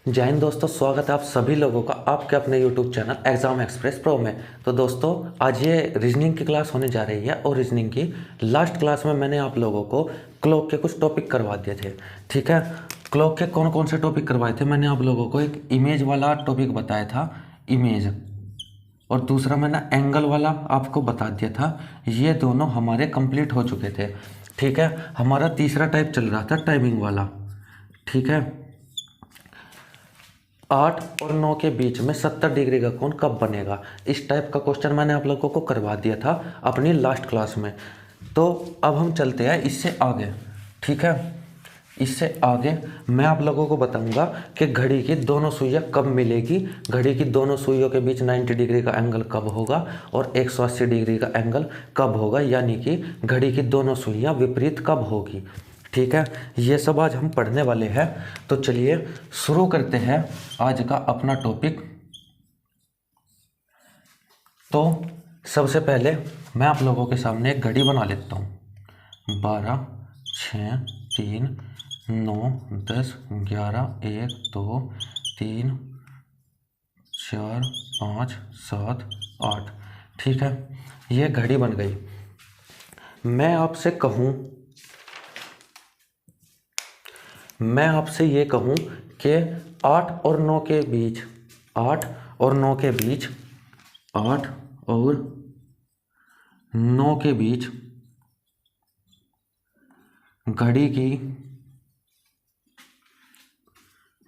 जय हिंद दोस्तों, स्वागत है आप सभी लोगों का आपके अपने YouTube channel exam express pro में। तो दोस्तों, आज ये रीजनिंग की क्लास होने जा रही है और रीजनिंग की लास्ट क्लास में मैंने आप लोगों को क्लॉक के कुछ टॉपिक करवा दिए थे। ठीक है, क्लॉक के कौन कौन से टॉपिक करवाए थे? मैंने आप लोगों को एक इमेज वाला टॉपिक बताया था, इमेज, और दूसरा मैंने एंगल वाला आपको बता दिया था। ये दोनों हमारे कंप्लीट हो चुके थे। ठीक है, हमारा तीसरा टाइप चल रहा था टाइमिंग वाला। ठीक है, 8 और 9 के बीच में 70 डिग्री का कोण कब बनेगा? इस टाइप का क्वेश्चन मैंने आप लोगों को करवा दिया था अपनी लास्ट क्लास में। तो अब हम चलते हैं इससे आगे। ठीक है, इससे आगे मैं आप लोगों को बताऊंगा कि घड़ी की दोनों सुइयां कब मिलेगी, घड़ी की दोनों सुइयों के बीच 90 डिग्री का एंगल कब होगा और 180 डिग्री का एंगल कब होगा, यानी कि घड़ी की दोनों सुइयां विपरीत कब होगी। ठीक है, ये सब आज हम पढ़ने वाले हैं। तो चलिए शुरू करते हैं आज का अपना टॉपिक। तो सबसे पहले मैं आप लोगों के सामने एक घड़ी बना लेता हूँ। 12, 6, 3, 9, 10, 11, 1, 2, 3, 4, 5, 7, 8। ठीक है, ये घड़ी बन गई। मैं आपसे ये कहूँ कि 8 और 9 के बीच 8 और 9 के बीच 8 और 9 के बीच घड़ी की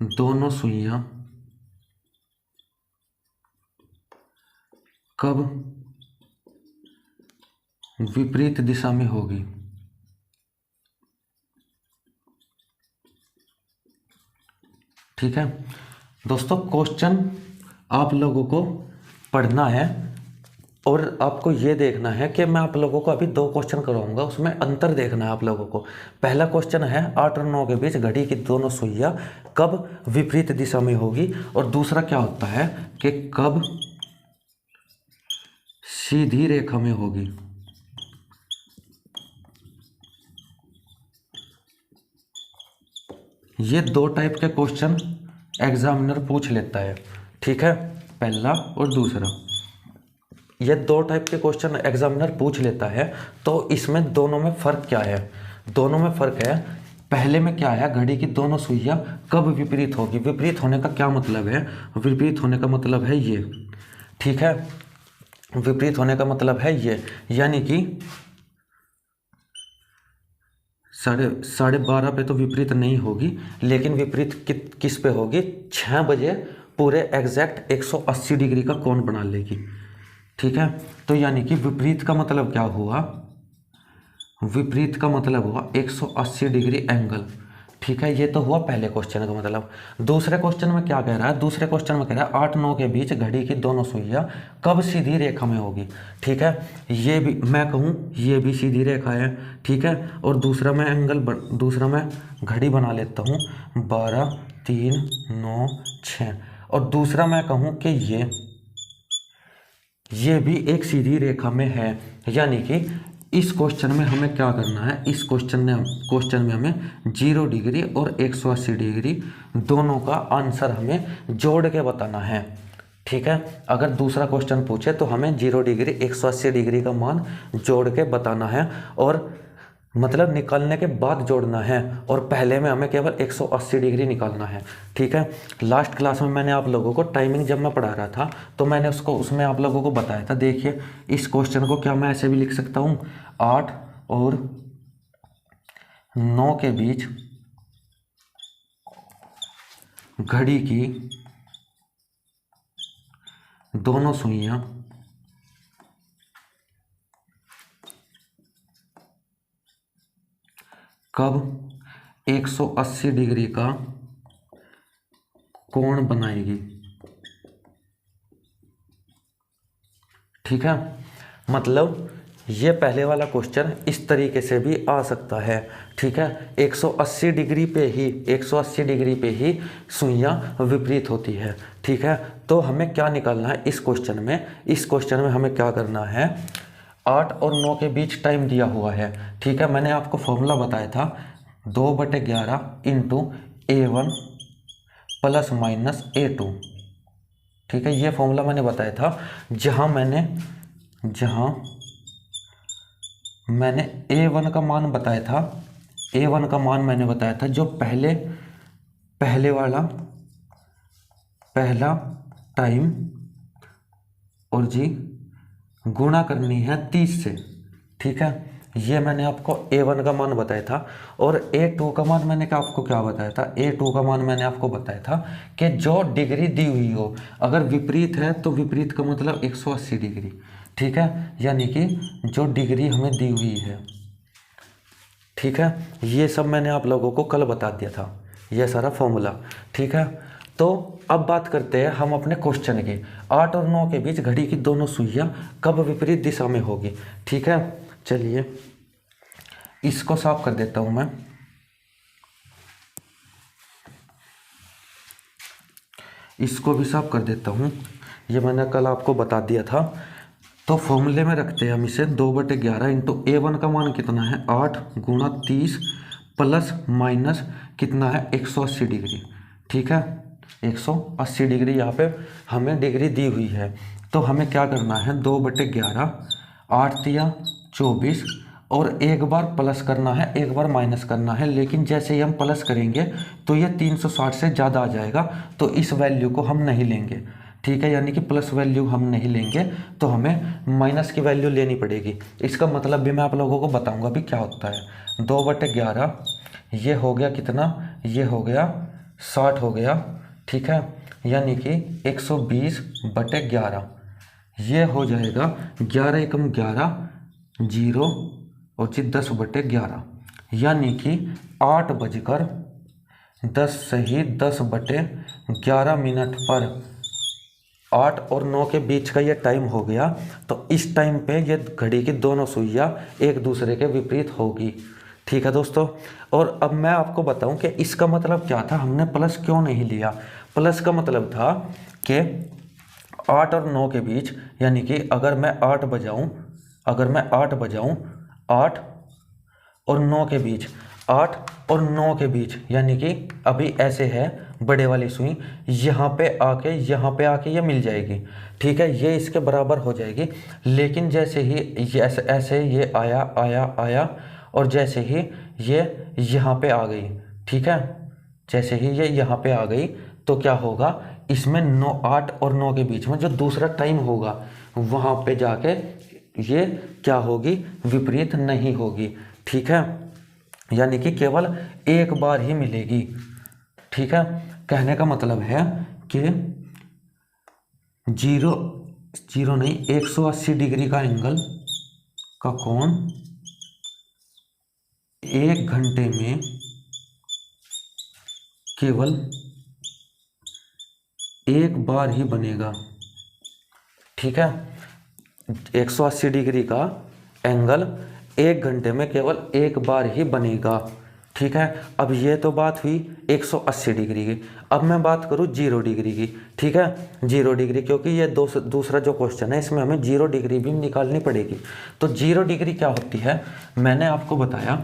दोनों सुइयां कब विपरीत दिशा में होगी? ठीक है दोस्तों, क्वेश्चन आप लोगों को पढ़ना है और आपको ये देखना है कि मैं आप लोगों को अभी 2 क्वेश्चन कराऊंगा, उसमें अंतर देखना है आप लोगों को। पहला क्वेश्चन है 8 और 9 के बीच घड़ी की दोनों सुइयां कब विपरीत दिशा में होगी, और दूसरा क्या होता है कि कब सीधी रेखा में होगी। ये 2 टाइप के क्वेश्चन एग्जामिनर पूछ लेता है। ठीक है, पहला और दूसरा, ये 2 टाइप के क्वेश्चन एग्जामिनर पूछ लेता है। तो इसमें दोनों में फ़र्क क्या है? दोनों में फ़र्क है, पहले में क्या है, घड़ी की दोनों सुइयां कब विपरीत होगी। विपरीत होने का क्या मतलब है? विपरीत होने का मतलब है ये। ठीक है, विपरीत होने का मतलब है ये, यानी कि साढ़े 12 पे तो विपरीत नहीं होगी, लेकिन विपरीत किस पे होगी? 6 बजे पूरे एग्जैक्ट 180 डिग्री का कोण बना लेगी। ठीक है, तो यानी कि विपरीत का मतलब क्या हुआ? विपरीत का मतलब हुआ 180 डिग्री एंगल। ठीक है, ये तो हुआ पहले क्वेश्चन का मतलब। दूसरे क्वेश्चन में क्या कह रहा है? दूसरे क्वेश्चन में कह रहा है 8-9 के बीच घड़ी की दोनों सुइयां कब सीधी रेखा में होगी। ठीक है, ये भी मैं कहूँ ये भी सीधी रेखा है। ठीक है, और दूसरा मैं घड़ी बना लेता हूँ 12, 3, 9, 6, और दूसरा मैं कहूँ कि ये भी एक सीधी रेखा में है। यानी कि इस क्वेश्चन में हमें क्या करना है? इस क्वेश्चन में हमें 0 डिग्री और 180 डिग्री दोनों का आंसर हमें जोड़ के बताना है। ठीक है, अगर दूसरा क्वेश्चन पूछे तो हमें 0 डिग्री 180 डिग्री का मान जोड़ के बताना है, और मतलब निकालने के बाद जोड़ना है, और पहले में हमें केवल 180 डिग्री निकालना है। ठीक है, लास्ट क्लास में मैंने आप लोगों को टाइमिंग जब मैं पढ़ा रहा था तो मैंने उसमें आप लोगों को बताया था। देखिए, इस क्वेश्चन को क्या मैं ऐसे भी लिख सकता हूँ, 8 और 9 के बीच घड़ी की दोनों सुइयां कब 180 डिग्री का कोण बनाएगी। ठीक है, मतलब ये पहले वाला क्वेश्चन इस तरीके से भी आ सकता है। ठीक है, 180 डिग्री पे ही सुइयां विपरीत होती है। ठीक है, तो हमें क्या निकालना है इस क्वेश्चन में हमें क्या करना है? 8 और 9 के बीच टाइम दिया हुआ है। ठीक है, मैंने आपको फॉर्मूला बताया था 2/11 into A1 plus minus A2। ठीक है, ये फॉर्मूला मैंने बताया था जहाँ मैंने A1 का मान बताया था, A1 का मान मैंने बताया था जो पहले वाला पहला टाइम और जी गुणा करनी है 30 से। ठीक है, ये मैंने आपको A1 का मान बताया था। और A2 का मान मैंने आपको क्या बताया था, A2 का मान मैंने आपको बताया था कि जो डिग्री दी हुई हो, अगर विपरीत है तो विपरीत का मतलब 180 डिग्री। ठीक है, यानी कि जो डिग्री हमें दी हुई है। ठीक है, ये सब मैंने आप लोगों को कल बता दिया था, ये सारा फॉर्मूला। ठीक है, तो अब बात करते हैं हम अपने क्वेश्चन की। 8 और 9 के बीच घड़ी की दोनों सुइयां कब विपरीत दिशा में होगी। ठीक है, चलिए इसको साफ कर देता हूं मैं। इसको भी साफ कर देता हूं, ये मैंने कल आपको बता दिया था। तो फॉर्मूले में रखते हैं हम इसे 2/11 इंटू A1 का मान कितना है 8 गुणा 30 प्लस माइनस कितना है 180 डिग्री। ठीक है, 180 डिग्री यहाँ पे हमें डिग्री दी हुई है। तो हमें क्या करना है 2/11, 8 तिया 24 और एक बार प्लस करना है एक बार माइनस करना है। लेकिन जैसे ही हम प्लस करेंगे तो ये 360 से ज़्यादा आ जाएगा, तो इस वैल्यू को हम नहीं लेंगे। ठीक है, यानी कि प्लस वैल्यू हम नहीं लेंगे, तो हमें माइनस की वैल्यू लेनी पड़ेगी। इसका मतलब भी मैं आप लोगों को बताऊंगा भी क्या होता है। 2/11 ये हो गया कितना, ये हो गया 60 हो गया। ठीक है, यानी कि 120/11 ये हो जाएगा 11 एकम 11 0 और 10/11, यानी कि 8:10 सही 10/11 मिनट पर 8 और 9 के बीच का ये टाइम हो गया। तो इस टाइम पे ये घड़ी की दोनों सुइयां एक दूसरे के विपरीत होगी। ठीक है दोस्तों, और अब मैं आपको बताऊं कि इसका मतलब क्या था, हमने प्लस क्यों नहीं लिया। प्लस का मतलब था कि 8 और 9 के बीच, यानी कि अगर मैं 8 बजाऊं 8 और 9 के बीच, 8 और 9 के बीच, यानी कि अभी ऐसे है बड़े वाली सुई, यहाँ पे आके ये मिल जाएगी। ठीक है, ये इसके बराबर हो जाएगी। लेकिन जैसे ही ये ऐसे ये आया और जैसे ही ये यहाँ पे आ गई, ठीक है, जैसे ही ये यहाँ पे आ गई तो क्या होगा, इसमें 8 और 9 के बीच में जो दूसरा टाइम होगा वहाँ पे जाके ये क्या होगी, विपरीत नहीं होगी। ठीक है, यानी कि केवल एक बार ही मिलेगी। ठीक है, कहने का मतलब है कि 180 डिग्री का एंगल का कोण 1 घंटे में केवल एक बार ही बनेगा। ठीक है, 180 डिग्री का एंगल 1 घंटे में केवल एक बार ही बनेगा। ठीक है, अब ये तो बात हुई 180 डिग्री की। अब मैं बात करूँ 0 डिग्री की। ठीक है, 0 डिग्री, क्योंकि ये दूसरा जो क्वेश्चन है इसमें हमें 0 डिग्री भी निकालनी पड़ेगी। तो 0 डिग्री क्या होती है, मैंने आपको बताया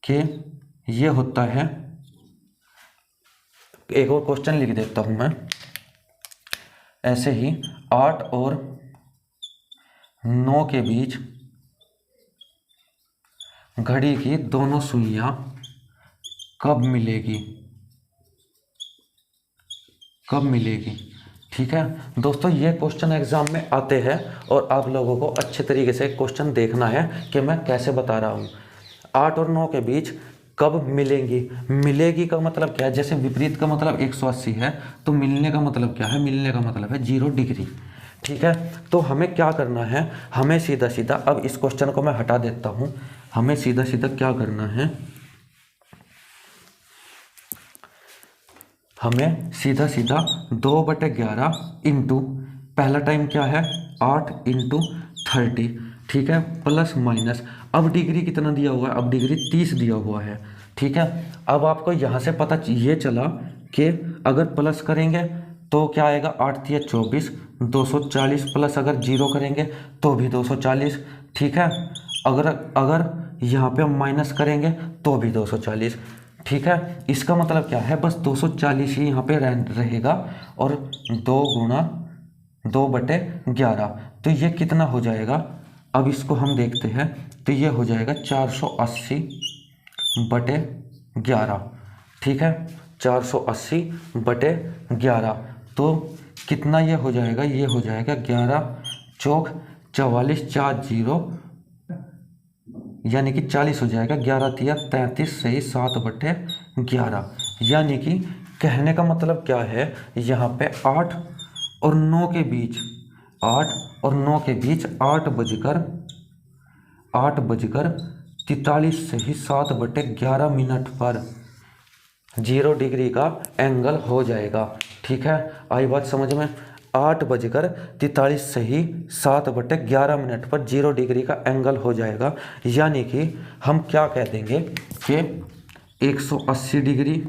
कि ये होता है, एक और क्वेश्चन लिख देता हूं मैं ऐसे ही, 8 और 9 के बीच घड़ी की दोनों सुइयां कब मिलेगी। ठीक है दोस्तों, ये क्वेश्चन एग्जाम में आते हैं और आप लोगों को अच्छे तरीके से क्वेश्चन देखना है कि मैं कैसे बता रहा हूँ। 8 और 9 के बीच कब मिलेगी का मतलब क्या है, जैसे विपरीत का मतलब 180 है तो मिलने का मतलब क्या है, मिलने का मतलब है 0 डिग्री। ठीक है, तो हमें क्या करना है, हमें सीधा सीधा, अब इस क्वेश्चन को मैं हटा देता हूँ, हमें सीधा सीधा क्या करना है, हमें सीधा सीधा 2/11 इंटू पहला टाइम क्या है 8 इंटू 30, ठीक है, प्लस माइनस, अब डिग्री कितना दिया हुआ है, अब डिग्री 30 दिया हुआ है। ठीक है, अब आपको यहाँ से पता ये चला कि अगर प्लस करेंगे तो क्या आएगा, 8 तिया 24, 240 प्लस अगर 0 करेंगे तो भी 240। ठीक है, अगर यहाँ पे हम माइनस करेंगे तो भी 240। ठीक है, इसका मतलब क्या है, बस 240 ही यहाँ पे रहेगा और 2 × 2 / 11, तो ये कितना हो जाएगा। अब इसको हम देखते हैं, तो ये हो जाएगा 480/11, ठीक है, 480/11, तो कितना ये हो जाएगा, ये हो जाएगा 11 चौक 44, 4 0, यानी कि 40 हो जाएगा, 11 तिया 33, सही 7/11, यानी कि कहने का मतलब क्या है, यहाँ पे 8 और 9 के बीच, 8 और 9 के बीच 8 बजकर 43, सही 7/11 पर 0 डिग्री का एंगल हो जाएगा। ठीक है, आई बात समझ में। 8 बजकर 43, सही 7/11 पर 0 डिग्री का एंगल हो जाएगा, यानी कि हम क्या कह देंगे कि 180 डिग्री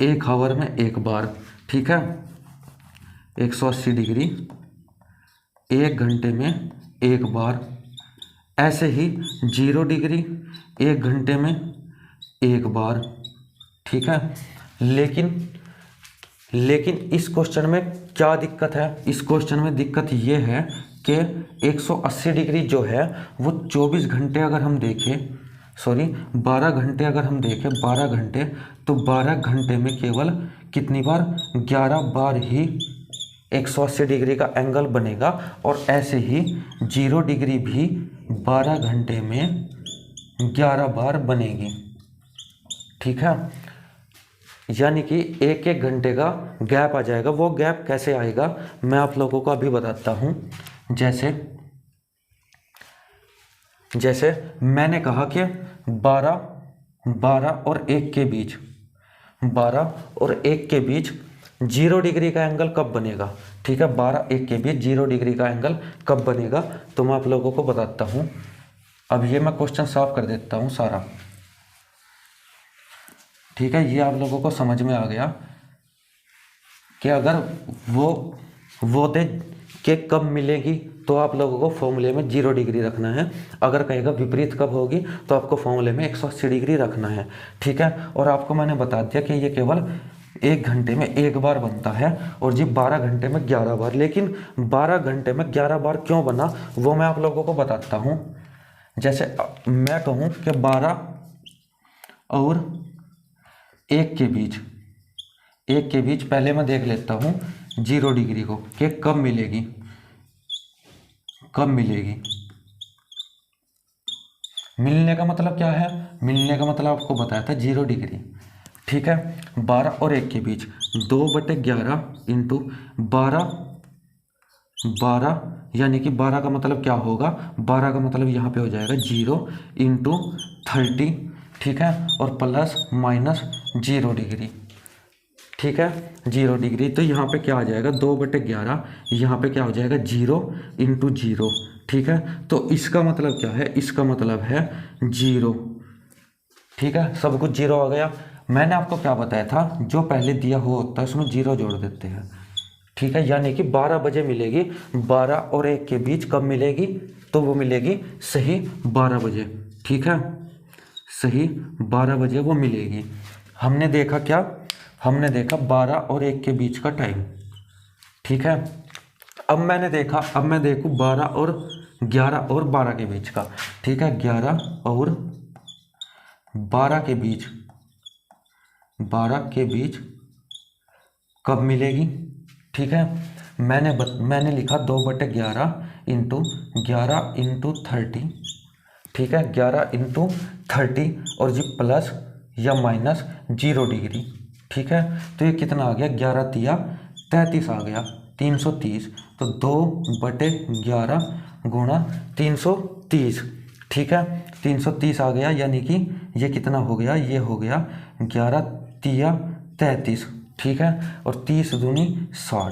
1 आवर में एक बार। ठीक है, 180 डिग्री 1 घंटे में एक बार। ऐसे ही 0 डिग्री 1 घंटे में एक बार। ठीक है, लेकिन इस क्वेश्चन में क्या दिक्कत है, इस क्वेश्चन में दिक्कत ये है कि 180 डिग्री जो है वो 24 घंटे अगर हम देखें, सॉरी 12 घंटे अगर हम देखें, 12 घंटे, तो 12 घंटे में केवल कितनी बार, 11 बार ही 180 डिग्री का एंगल बनेगा। और ऐसे ही 0 डिग्री भी 12 घंटे में 11 बार बनेगी। ठीक है, यानी कि एक एक घंटे का गैप आ जाएगा। वो गैप कैसे आएगा मैं आप लोगों को अभी बताता हूँ। जैसे मैंने कहा कि 12 और 1 के बीच, 12 और 1 के बीच 0 डिग्री का एंगल कब बनेगा। ठीक है, 12 1 के बीच 0 डिग्री का एंगल कब बनेगा, तो मैं आप लोगों को बताता हूँ। अब ये मैं क्वेश्चन साफ कर देता हूँ सारा। ठीक है, ये आप लोगों को समझ में आ गया कि अगर वो दे कि कब मिलेगी, तो आप लोगों को फॉर्मूले में 0 डिग्री रखना है। अगर कहेगा विपरीत कब होगी, तो आपको फॉर्मूले में 180 डिग्री रखना है। ठीक है, और आपको मैंने बता दिया कि ये केवल 1 घंटे में एक बार बनता है और जी 12 घंटे में 11 बार। लेकिन 12 घंटे में 11 बार क्यों बना, वो मैं आप लोगों को बताता हूँ। जैसे मैं कहूँ कि 12 और 1 के बीच, 1 के बीच पहले मैं देख लेता हूँ 0 डिग्री को कि कब मिलेगी, कब मिलेगी। मिलने का मतलब क्या है, मिलने का मतलब आपको बताया था 0 डिग्री। ठीक है, 12 और 1 के बीच 2/11 इंटू 12, यानी कि 12 का मतलब क्या होगा, 12 का मतलब यहाँ पे हो जाएगा 0 इंटू 30। ठीक है, और प्लस माइनस 0 डिग्री। ठीक है, 0 डिग्री, तो यहाँ पे क्या आ जाएगा 2/11, यहाँ पे क्या हो जाएगा 0 इंटू 0। ठीक है, तो इसका मतलब क्या है, इसका मतलब है 0। ठीक है, सब कुछ 0 आ गया। मैंने आपको क्या बताया था, जो पहले दिया हुआ होता है उसमें 0 जोड़ देते हैं। ठीक है, यानी कि 12 बजे मिलेगी। 12 और 1 के बीच कब मिलेगी, तो वो मिलेगी सही 12 बजे। ठीक है, सही 12 बजे वो मिलेगी। हमने देखा क्या, हमने देखा 12 और 1 के बीच का टाइम। ठीक है, अब मैं देखूँ 12 और 11 और 12 के बीच का। ठीक है, 11 और 12 के बीच, 12 के बीच कब मिलेगी। ठीक है, मैंने लिखा 2/11 इंटू 11 इंटू 30। ठीक है, 11 इंटू 30 और जी प्लस या माइनस 0 डिग्री। ठीक है, तो ये कितना आ गया, 11 तिया 33 आ गया, 330। तो 2/11 गुणा 330। ठीक है, 330 आ गया, यानी कि ये कितना हो गया, ये हो गया 11 तिया 33। ठीक है, और 30 दूनी 60,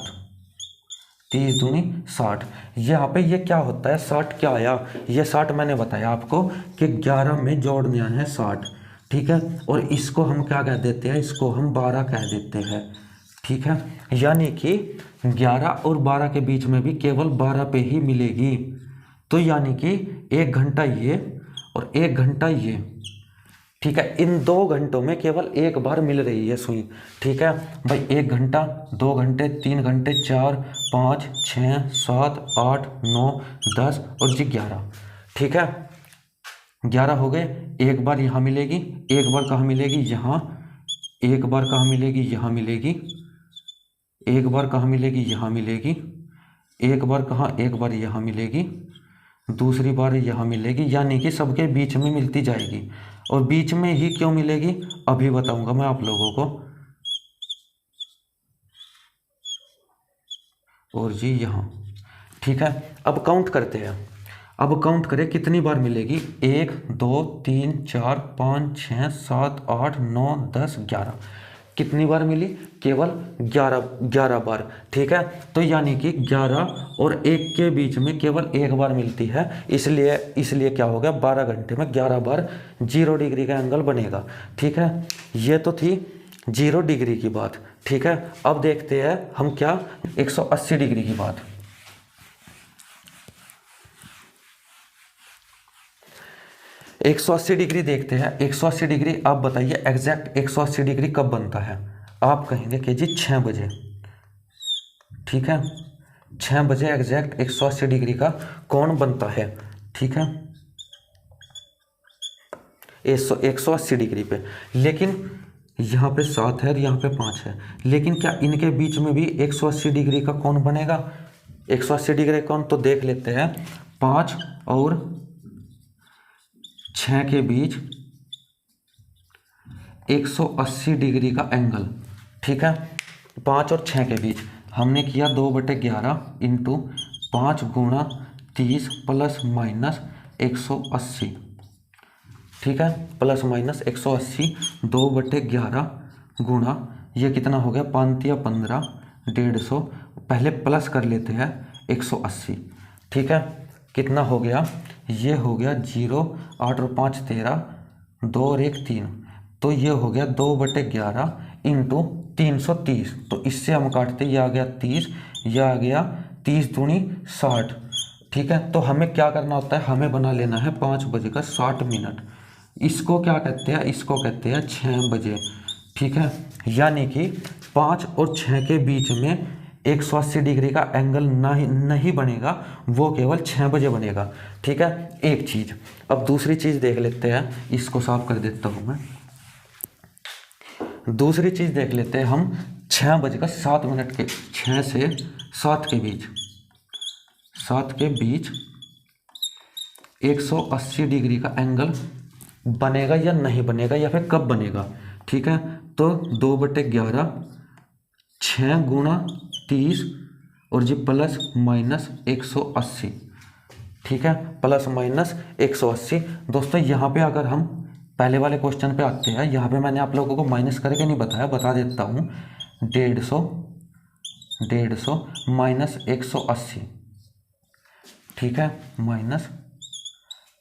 30 दूनी 60। यहाँ पे ये क्या होता है, 60 क्या आया, ये 60 मैंने बताया आपको कि 11 में जोड़ने आए हैं 60। ठीक है, और इसको हम क्या कह देते हैं, इसको हम 12 कह देते हैं। ठीक है, यानी कि 11 और 12 के बीच में भी केवल 12 पे ही मिलेगी। तो यानी कि 1 घंटा ये और 1 घंटा ये। ठीक है। इन 2 घंटों में केवल एक बार मिल रही है सुई। ठीक है भाई, 1 घंटा, 2 घंटे, 3 घंटे, 4, 5, 6, 7, 8, 9, 10 और जी 11। ठीक है, 11 हो गए। एक बार यहाँ मिलेगी, एक बार कहाँ मिलेगी, यहाँ, एक बार कहाँ मिलेगी, यहाँ मिलेगी, एक बार कहाँ मिलेगी, यहाँ मिलेगी, एक बार कहाँ, एक बार यहाँ मिलेगी, दूसरी बार यहाँ मिलेगी, यानी कि सबके बीच में मिलती जाएगी। और बीच में ही क्यों मिलेगी अभी बताऊंगा मैं आप लोगों को। और जी यहाँ। ठीक है, अब काउंट करते हैं। अब काउंट करें कितनी बार मिलेगी। 1, 2, 3, 4, 5, 6, 7, 8, 9, 10, 11। कितनी बार मिली, केवल 11 बार। ठीक है, तो यानी कि 11 और 1 के बीच में केवल एक बार मिलती है, इसलिए क्या हो गया, 12 घंटे में 11 बार 0 डिग्री का एंगल बनेगा। ठीक है, ये तो थी 0 डिग्री की बात। ठीक है, अब देखते हैं हम क्या 180 डिग्री की बात। 180 डिग्री देखते हैं। 180 डिग्री आप बताइए एग्जैक्ट 180 डिग्री कब बनता है। आप कहेंगे कि जी 6 बजे। ठीक है, 6 बजे एग्जैक्ट 180 डिग्री का कोण बनता है। ठीक है, 180 डिग्री पे। लेकिन यहाँ पे 7 है और यहाँ पे 5 है, लेकिन क्या इनके बीच में भी 180 डिग्री का कोण बनेगा। 180 डिग्री कोण तो देख लेते हैं। 5 और 6 के बीच 180 डिग्री का एंगल। ठीक है, 5 और 6 के बीच हमने किया 2/11 इंटू 5 गुणा 30 प्लस माइनस 180। ठीक है, प्लस माइनस 180, 2/11 गुणा, ये कितना हो गया, 5 या 15, 150। पहले प्लस कर लेते हैं 180। ठीक है, कितना हो गया, ये हो गया 0, 8 और 5 13, 2 और 1 3, तो ये हो गया 2/11 इंटू 330। तो इससे हम काटते, ये आ गया 30, यह आ गया 30 दूनी 60। ठीक है, तो हमें क्या करना होता है, हमें बना लेना है 5:60। इसको क्या कहते हैं, इसको कहते हैं 6 बजे। ठीक है, यानी कि 5 और 6 के बीच में 180 डिग्री का एंगल नहीं बनेगा, वो केवल 6 बजे बनेगा। ठीक है, एक चीज़। अब दूसरी चीज़ देख लेते हैं, इसको साफ कर देता हूँ मैं। दूसरी चीज़ देख लेते हैं हम। 6:07 के 6 से 7 के बीच 180 डिग्री का एंगल बनेगा या नहीं बनेगा, या फिर कब बनेगा। ठीक है, तो 2/11, 6 गुणा 30 और जी प्लस माइनस 180। ठीक है, प्लस माइनस 180। दोस्तों यहाँ पे अगर हम पहले वाले क्वेश्चन पे आते हैं, यहाँ पे मैंने आप लोगों को माइनस करके नहीं बताया, बता देता हूँ। 150 माइनस 180। ठीक है, माइनस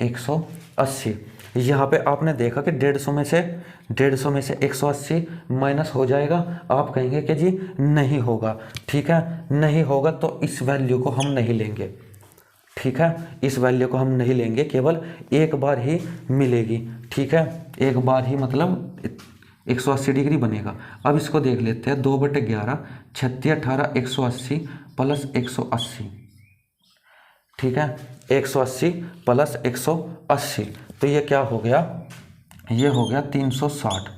180। यहाँ पे आपने देखा कि 150 में से 180 माइनस हो जाएगा। आप कहेंगे कि जी नहीं होगा। ठीक है, नहीं होगा तो इस वैल्यू को हम नहीं लेंगे। ठीक है, इस वैल्यू को हम नहीं लेंगे, केवल एक बार ही मिलेगी। ठीक है, एक बार ही मतलब 180 डिग्री बनेगा। अब इसको देख लेते हैं। 2/11, 36, 18, 180 प्लस 180। ठीक है, 180 प्लस 180, तो ये क्या हो गया, ये हो गया 360।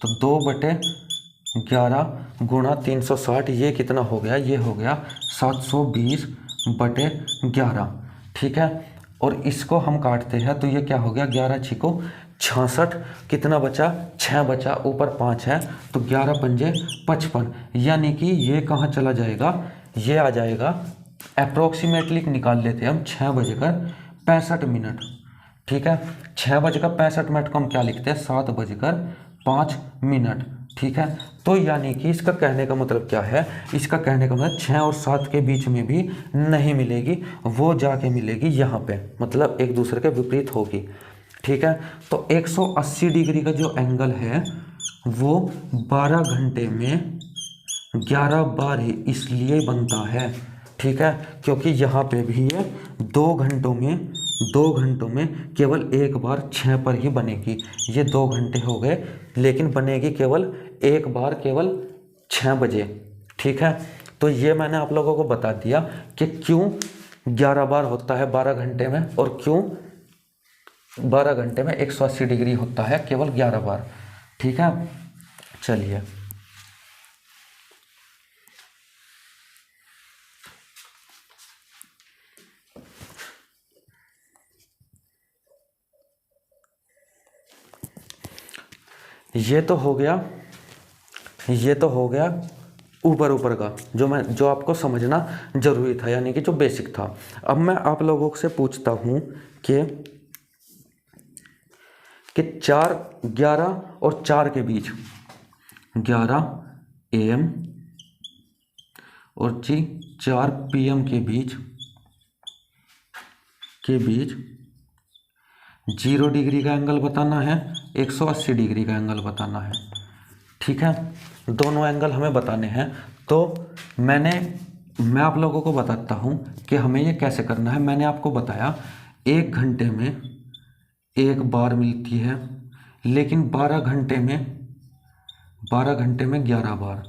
तो 2/11 गुणा 360, ये कितना हो गया, ये हो गया 720/11। ठीक है, और इसको हम काटते हैं तो ये क्या हो गया, 11 छिको 66, कितना बचा, 6 बचा, ऊपर 5 है, तो 11 पंजे 55। यानी कि ये कहाँ चला जाएगा, ये आ जाएगा अप्रोक्सीमेटली निकाल लेते हैं हम 6:65। ठीक है, 6:65 को हम क्या लिखते हैं, 7:05। ठीक है, तो यानी कि इसका कहने का मतलब क्या है, इसका कहने का मतलब 6 और 7 के बीच में भी नहीं मिलेगी, वो जाके मिलेगी यहाँ पे, मतलब एक दूसरे के विपरीत होगी। ठीक है, तो 180 डिग्री का जो एंगल है वो 12 घंटे में 11 बार ही इसलिए बनता है। ठीक है, क्योंकि यहाँ पे भी है 2 घंटों में 2 घंटों में केवल एक बार 6 पर ही बनेगी। ये 2 घंटे हो गए, लेकिन बनेगी केवल एक बार, केवल 6 बजे। ठीक है, तो ये मैंने आप लोगों को बता दिया कि क्यों 11 बार होता है 12 घंटे में, और क्यों 12 घंटे में 180 डिग्री होता है केवल 11 बार। ठीक है, चलिए ये तो हो गया, ये तो हो गया ऊपर ऊपर का जो आपको समझना जरूरी था, यानी कि जो बेसिक था। अब मैं आप लोगों से पूछता हूँ कि 4, 11 और 4 के बीच, 11 AM और 4 PM के बीच 0 डिग्री का एंगल बताना है, 180 डिग्री का एंगल बताना है। ठीक है, दोनों एंगल हमें बताने हैं। तो मैं आप लोगों को बताता हूँ कि हमें ये कैसे करना है। मैंने आपको बताया 1 घंटे में एक बार मिलती है, लेकिन 12 घंटे में 11 बार।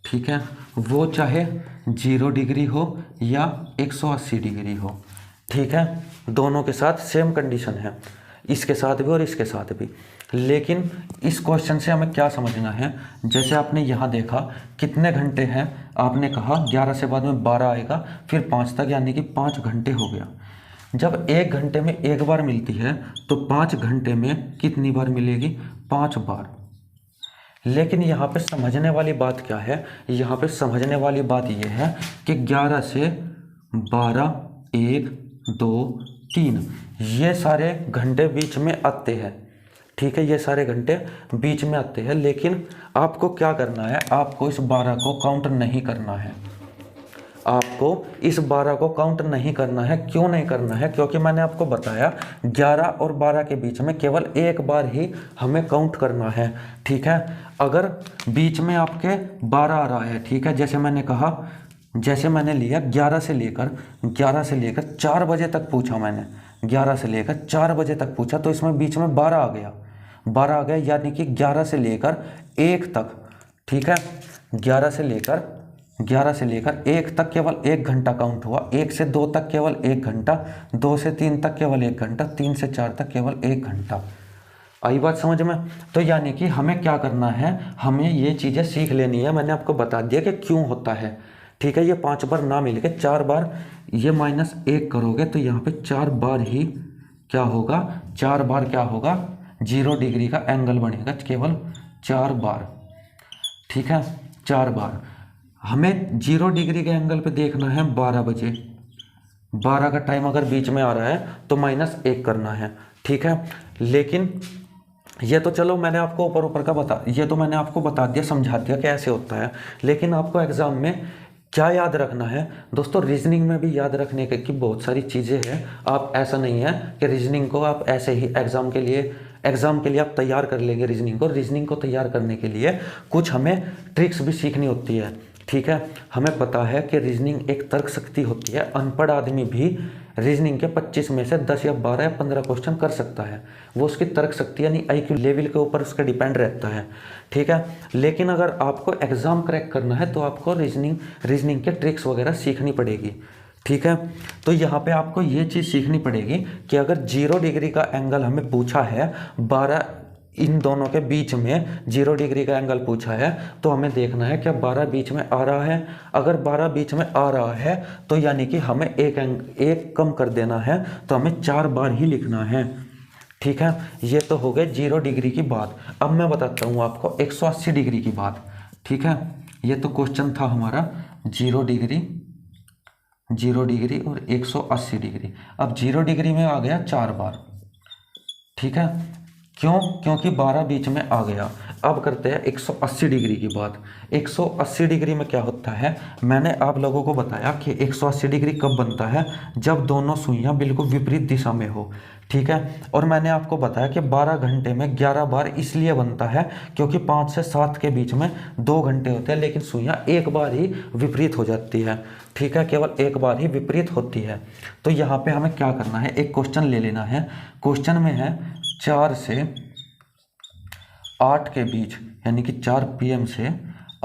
ठीक है, वो चाहे 0 डिग्री हो या 180 डिग्री हो। ठीक है, दोनों के साथ सेम कंडीशन है, इसके साथ भी और इसके साथ भी। लेकिन इस क्वेश्चन से हमें क्या समझना है, जैसे आपने यहाँ देखा कितने घंटे हैं, आपने कहा 11 से बाद में 12 आएगा, फिर 5 तक, यानी कि 5 घंटे हो गया। जब 1 घंटे में एक बार मिलती है तो 5 घंटे में कितनी बार मिलेगी? 5 बार। लेकिन यहाँ पे समझने वाली बात क्या है, यहाँ पे समझने वाली बात यह है कि 11 से 12, 1, 2, 3 ये सारे घंटे बीच में आते हैं। ठीक है, ये सारे घंटे बीच में आते हैं, लेकिन आपको क्या करना है, आपको इस 12 को काउंट नहीं करना है। आपको इस 12 को काउंट नहीं करना है। क्यों नहीं करना है? क्योंकि मैंने आपको बताया 11 और 12 के बीच में केवल एक बार ही हमें काउंट करना है। ठीक है, अगर बीच में आपके 12 आ रहा है, ठीक है, जैसे मैंने कहा, जैसे मैंने लिया 11 से लेकर 4 बजे तक पूछा मैंने, 11 से लेकर 4 बजे तक पूछा, तो इसमें बीच में 12 आ गया, यानी कि 11 से लेकर 1 तक। ठीक है, 11 से लेकर 1 तक केवल 1 घंटा काउंट हुआ, 1 से 2 तक केवल 1 घंटा, 2 से 3 तक केवल 1 घंटा, 3 से 4 तक केवल 1 घंटा। आई बात समझ में? तो यानी कि हमें क्या करना है, हमें ये चीज़ें सीख लेनी है। मैंने आपको बता दिया कि क्यों होता है। ठीक है, ये 5 बार ना मिल के 4 बार, ये -1 करोगे तो यहाँ पे 4 बार ही क्या होगा, 4 बार क्या होगा, 0 डिग्री का एंगल बनेगा, केवल 4 बार। ठीक है, 4 बार। हमें 0 डिग्री के एंगल पे देखना है 12 बजे, 12 का टाइम अगर बीच में आ रहा है तो -1 करना है। ठीक है, लेकिन ये तो चलो मैंने आपको ऊपर का ये तो मैंने आपको बता दिया, समझा दिया कि ऐसे होता है। लेकिन आपको एग्जाम में क्या याद रखना है दोस्तों, रीजनिंग में भी याद रखने की बहुत सारी चीज़ें हैं। आप ऐसा नहीं है कि रीजनिंग को आप ऐसे ही एग्ज़ाम के लिए आप तैयार कर लेंगे। रीजनिंग को तैयार करने के लिए कुछ हमें ट्रिक्स भी सीखनी होती है। ठीक है, हमें पता है कि रीजनिंग एक तर्क शक्ति होती है। अनपढ़ आदमी भी रीजनिंग के 25 में से 10 या 12 या 15 क्वेश्चन कर सकता है। वो उसकी तर्क शक्ति यानी IQ लेवल के ऊपर उसका डिपेंड रहता है। ठीक है, लेकिन अगर आपको एग्ज़ाम क्रैक करना है तो आपको रीजनिंग के ट्रिक्स वगैरह सीखनी पड़ेगी। ठीक है, तो यहाँ पे आपको ये चीज़ सीखनी पड़ेगी कि अगर 0 डिग्री का एंगल हमें पूछा है, 12 इन दोनों के बीच में 0 डिग्री का एंगल पूछा है, तो हमें देखना है क्या 12 बीच में आ रहा है। अगर 12 बीच में आ रहा है तो यानी कि हमें एक कम कर देना है, तो हमें 4 बार ही लिखना है। ठीक है, ये तो हो गए 0 डिग्री की बात। अब मैं बताता हूँ आपको 180 डिग्री की बात। ठीक है, ये तो क्वेश्चन था हमारा 0 डिग्री और 180 डिग्री। अब 0 डिग्री में आ गया 4 बार। ठीक है, क्यों? क्योंकि 12 बीच में आ गया। अब करते हैं 180 डिग्री की बात। 180 डिग्री में क्या होता है, मैंने आप लोगों को बताया कि 180 डिग्री कब बनता है, जब दोनों सुइयां बिल्कुल विपरीत दिशा में हो। ठीक है। और मैंने आपको बताया कि 12 घंटे में 11 बार इसलिए बनता है क्योंकि 5 से 7 के बीच में 2 घंटे होते हैं, लेकिन सुइयाँ एक बार ही विपरीत हो जाती है। ठीक है, केवल एक बार ही विपरीत होती है। तो यहाँ पे हमें क्या करना है, एक क्वेश्चन ले लेना है। क्वेश्चन में है 4 से 8 के बीच, यानी कि 4 PM से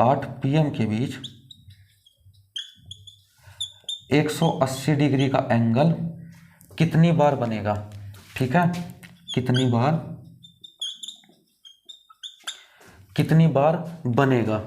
8 PM के बीच 180 डिग्री का एंगल कितनी बार बनेगा। ठीक है, कितनी बार बनेगा।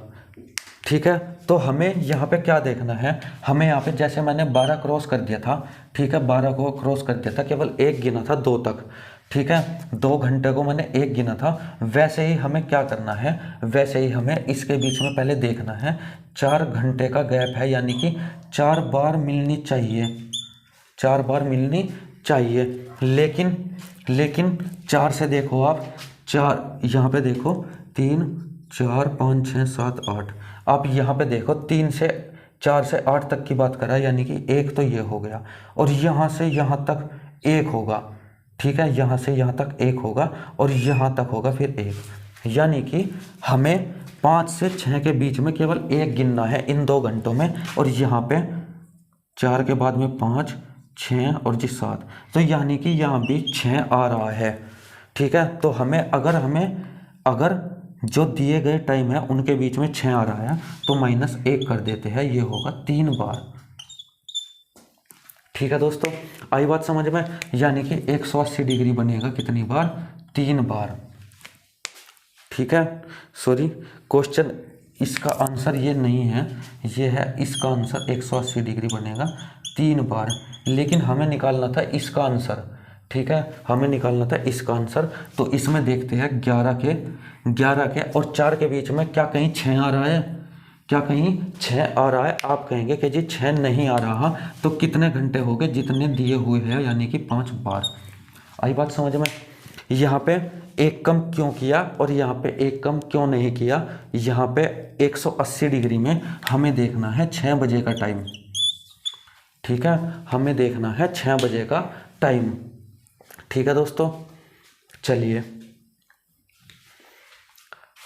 ठीक है, तो हमें यहाँ पे क्या देखना है, हमें यहाँ पे जैसे मैंने 12 क्रॉस कर दिया था, ठीक है, 12 को क्रॉस कर दिया था, केवल एक गिना था 2 तक। ठीक है, 2 घंटे को मैंने एक गिना था। वैसे ही हमें क्या करना है, वैसे ही हमें इसके बीच में पहले देखना है 4 घंटे का गैप है, यानी कि 4 बार मिलनी चाहिए, 4 बार मिलनी चाहिए। लेकिन 4 से देखो आप, 4 यहाँ पे देखो 3 4 5 6 7 8, आप यहाँ पे देखो 3 से 4 से 8 तक की बात करा, यानी कि एक तो ये हो गया, और यहाँ से यहाँ तक एक होगा। ठीक है, यहाँ से यहाँ तक एक होगा और यहाँ तक होगा फिर एक, यानी कि हमें 5 से 6 के बीच में केवल एक गिनना है इन 2 घंटों में। और यहाँ पे 4 के बाद में 5 6 और जी 7, तो यानी कि यहाँ भी 6 आ रहा है। ठीक है, तो अगर जो दिए गए टाइम है उनके बीच में 6 आ रहा है तो -1 कर देते हैं, ये होगा 3 बार। ठीक है दोस्तों, आई बात समझ में, यानी कि 180 डिग्री बनेगा कितनी बार, 3 बार। ठीक है, सॉरी, क्वेश्चन इसका आंसर ये नहीं है, ये है इसका आंसर 180 डिग्री बनेगा 3 बार, लेकिन हमें निकालना था इसका आंसर। ठीक है, हमें निकालना था इसका आंसर। तो इसमें देखते हैं 11 के और 4 के बीच में क्या कहीं 6 आ रहा है, क्या कहीं 6 आ रहा है। आप कहेंगे कि जी 6 नहीं आ रहा, तो कितने घंटे हो गए, जितने दिए हुए हैं, यानी कि 5 बार। आई बात समझ में, यहाँ पे एक कम क्यों किया और यहाँ पे एक कम क्यों नहीं किया। यहाँ पे 180 डिग्री में हमें देखना है 6 बजे का टाइम। ठीक है, हमें देखना है 6 बजे का टाइम। ठीक है दोस्तों, चलिए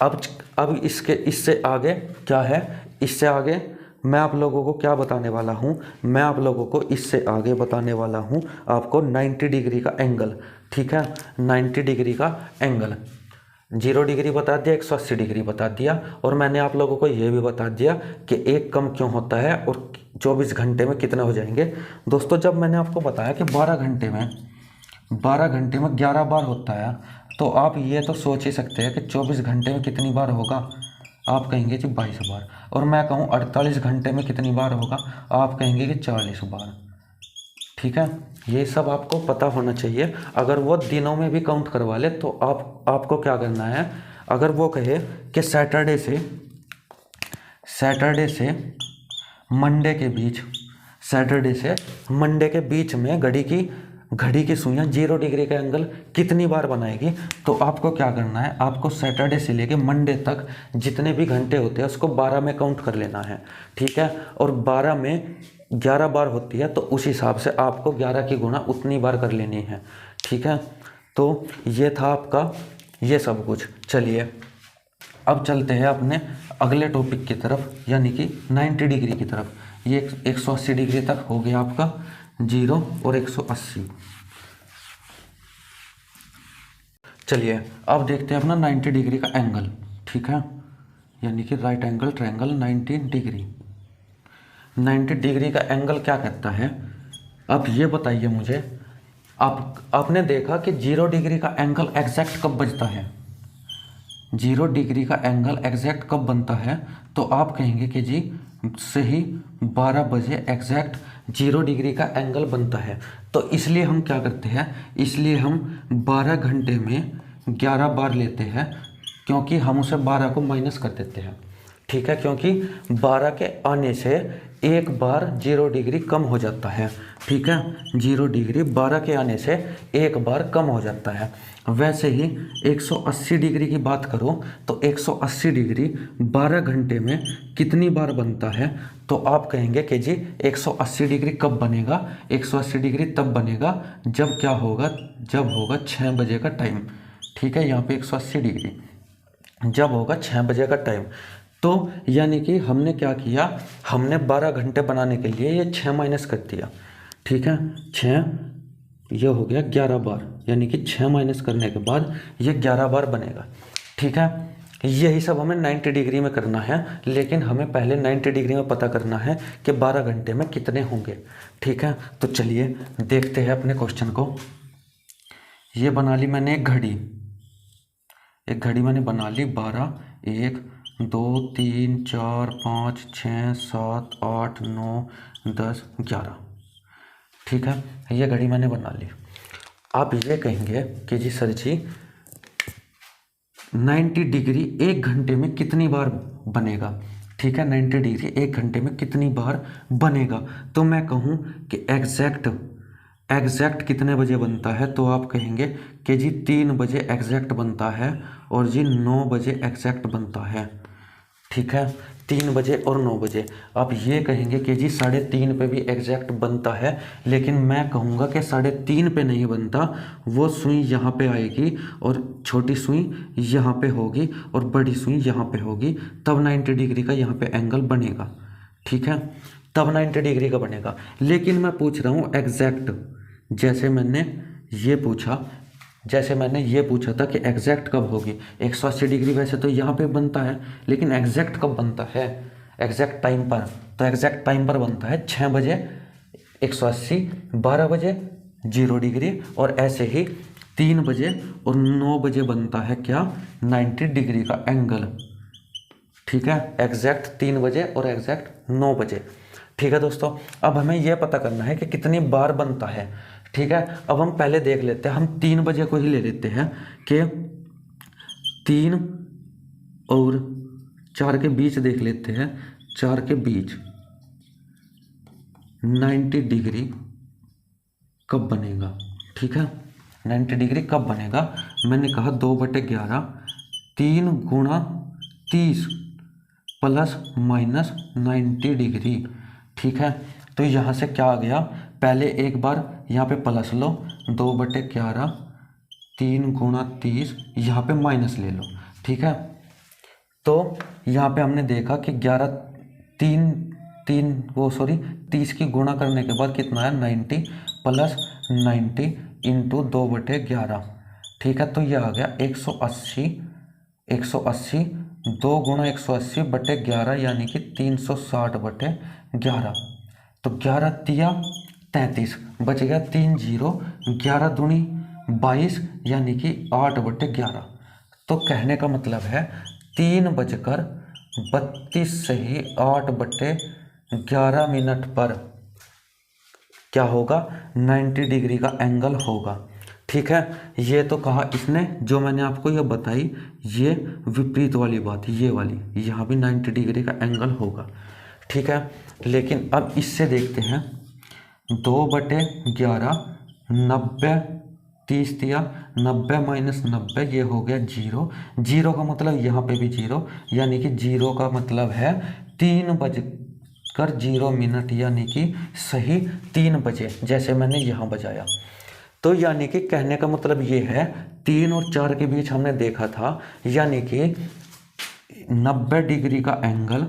अब इससे आगे क्या है, इससे आगे मैं आप लोगों को क्या बताने वाला हूँ, मैं आप लोगों को इससे आगे बताने वाला हूँ आपको 90 डिग्री का एंगल। ठीक है, 90 डिग्री का एंगल, 0 डिग्री बता दिया, 180 डिग्री बता दिया, और मैंने आप लोगों को यह भी बता दिया कि एक कम क्यों होता है और 24 घंटे में कितने हो जाएंगे। दोस्तों, जब मैंने आपको बताया कि 12 घंटे में 11 बार होता है, तो आप ये तो सोच ही सकते हैं कि 24 घंटे में कितनी बार होगा। आप कहेंगे जी 22 बार, और मैं कहूँ 48 घंटे में कितनी बार होगा, आप कहेंगे कि 40 बार। ठीक है, ये सब आपको पता होना चाहिए। अगर वो दिनों में भी काउंट करवा ले तो आपको क्या करना है, अगर वो कहे कि सैटरडे से मंडे के बीच में घड़ी की सुइयाँ 0 डिग्री का एंगल कितनी बार बनाएगी, तो आपको क्या करना है, आपको सैटरडे से लेके मंडे तक जितने भी घंटे होते हैं उसको 12 में काउंट कर लेना है। ठीक है, और 12 में 11 बार होती है, तो उस हिसाब से आपको 11 की गुणा उतनी बार कर लेनी है। ठीक है, तो ये था आपका ये सब कुछ। चलिए अब चलते हैं अपने अगले टॉपिक की तरफ, यानी कि 90 डिग्री की तरफ। ये 180 डिग्री तक हो गया आपका 0 और 180। चलिए अब देखते हैं अपना 90 डिग्री का एंगल। ठीक है, यानी कि right angle triangle 90 degree. 90 degree का एंगल क्या कहता है, अब ये बताइए मुझे। आपने देखा कि 0 डिग्री का एंगल एग्जैक्ट कब बजता है, 0 डिग्री का एंगल एग्जैक्ट कब बनता है, तो आप कहेंगे कि जी सही 12 बजे एग्जैक्ट 0 डिग्री का एंगल बनता है। तो इसलिए हम क्या करते हैं, इसलिए हम 12 घंटे में 11 बार लेते हैं, क्योंकि हम उसे 12 को माइनस कर देते हैं। ठीक है, क्योंकि 12 के आने से एक बार 0 डिग्री कम हो जाता है। ठीक है, 0 डिग्री 12 के आने से एक बार कम हो जाता है। वैसे ही 180 डिग्री की बात करूं तो 180 डिग्री 12 घंटे में कितनी बार बनता है? तो आप कहेंगे कि जी 180 डिग्री कब बनेगा? 180 डिग्री तब बनेगा जब क्या होगा, जब होगा 6 बजे का टाइम। ठीक है, यहाँ पे 180 डिग्री जब होगा 6 बजे का टाइम। तो यानी कि हमने क्या किया, हमने 12 घंटे बनाने के लिए ये 6 माइनस कर दिया। ठीक है, 6 ये हो गया 11 बार, यानी कि 6 माइनस करने के बाद ये 11 बार बनेगा। ठीक है, यही सब हमें 90 डिग्री में करना है, लेकिन हमें पहले 90 डिग्री में पता करना है कि 12 घंटे में कितने होंगे। ठीक है, तो चलिए देखते हैं अपने क्वेश्चन को। ये बना ली मैंने एक घड़ी मैंने बना ली 12, 1 2 3 4 5 6 7 8 9 10 11। ठीक है, ये घड़ी मैंने बना ली। आप ये कहेंगे कि जी सर जी 90 डिग्री एक घंटे में कितनी बार बनेगा? ठीक है, 90 डिग्री एक घंटे में कितनी बार बनेगा? तो मैं कहूँ कि एग्जैक्ट कितने बजे बनता है? तो आप कहेंगे कि जी 3 बजे एग्जैक्ट बनता है और जी 9 बजे एग्जैक्ट बनता है। ठीक है, 3 बजे और 9 बजे। आप ये कहेंगे कि जी 3:30 पे भी एग्जैक्ट बनता है, लेकिन मैं कहूँगा कि 3:30 पे नहीं बनता। वो सुई यहाँ पे आएगी और छोटी सुई यहाँ पे होगी और बड़ी सुई यहाँ पे होगी, तब 90 डिग्री का यहाँ पे एंगल बनेगा। ठीक है, तब 90 डिग्री का बनेगा। लेकिन मैं पूछ रहा हूँ एग्जैक्ट, जैसे मैंने ये पूछा था कि एग्जैक्ट कब होगी। 180 डिग्री वैसे तो यहाँ पे बनता है, लेकिन एग्जैक्ट कब बनता है? एग्जैक्ट टाइम पर। तो एग्जैक्ट टाइम पर बनता है 6 बजे 180, 12 बजे 0 डिग्री, और ऐसे ही 3 बजे और 9 बजे बनता है क्या? 90 डिग्री का एंगल। ठीक है, एग्जैक्ट 3 बजे और एग्जैक्ट 9 बजे। ठीक है दोस्तों, अब हमें यह पता करना है कि कितनी बार बनता है। ठीक है, अब हम पहले देख लेते हैं, हम 3 बजे को ही ले लेते हैं कि 3 और 4 के बीच देख लेते हैं। 4 के बीच 90 डिग्री कब बनेगा? ठीक है, 90 डिग्री कब बनेगा? मैंने कहा 2/11, 3 गुणा 30 प्लस माइनस 90 डिग्री। ठीक है, तो यहाँ से क्या आ गया? पहले एक बार यहाँ पे प्लस लो, 2/11, 3 गुणा 30, यहाँ पे माइनस ले लो। ठीक है, तो यहाँ पे हमने देखा कि 30 की गुणा करने के बाद कितना है? 90 प्लस 90 इंटू 2/11। ठीक है, तो ये आ गया 180 2 गुणा 180/11, यानी कि 360/11। तो 11 तिया 33, बच गया 3 0, 11 दूनी 22, यानी कि 8/11। तो कहने का मतलब है 3:32 सही 8/11 पर क्या होगा? 90 डिग्री का एंगल होगा। ठीक है, ये तो कहा इसने, जो मैंने आपको ये बताई, ये विपरीत वाली बात, ये वाली, यहाँ भी 90 डिग्री का एंगल होगा। ठीक है, लेकिन अब इससे देखते हैं। 2/11, 90, 30 दिया, 90 माइनस 90, ये हो गया 0। 0 का मतलब यहाँ पे भी 0, यानी कि 0 का मतलब है 3:0, यानी कि सही 3 बजे, जैसे मैंने यहाँ बजाया। तो यानी कि कहने का मतलब ये है, 3 और 4 के बीच हमने देखा था, यानी कि 90 डिग्री का एंगल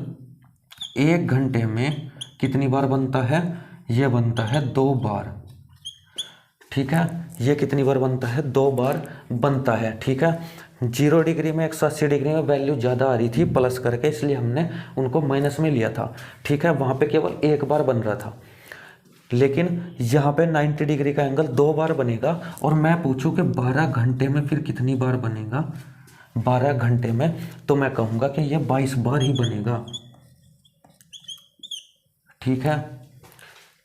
1 घंटे में कितनी बार बनता है? ये बनता है 2 बार। ठीक है, ये कितनी बार बनता है? 2 बार बनता है। ठीक है, 0 डिग्री में 180 डिग्री में वैल्यू ज़्यादा आ रही थी प्लस करके, इसलिए हमने उनको माइनस में लिया था। ठीक है, वहाँ पे केवल 1 बार बन रहा था, लेकिन यहाँ पे 90 डिग्री का एंगल 2 बार बनेगा। और मैं पूछूं कि 12 घंटे में फिर कितनी बार बनेगा? 12 घंटे में तो मैं कहूँगा कि ये 22 बार ही बनेगा। ठीक है,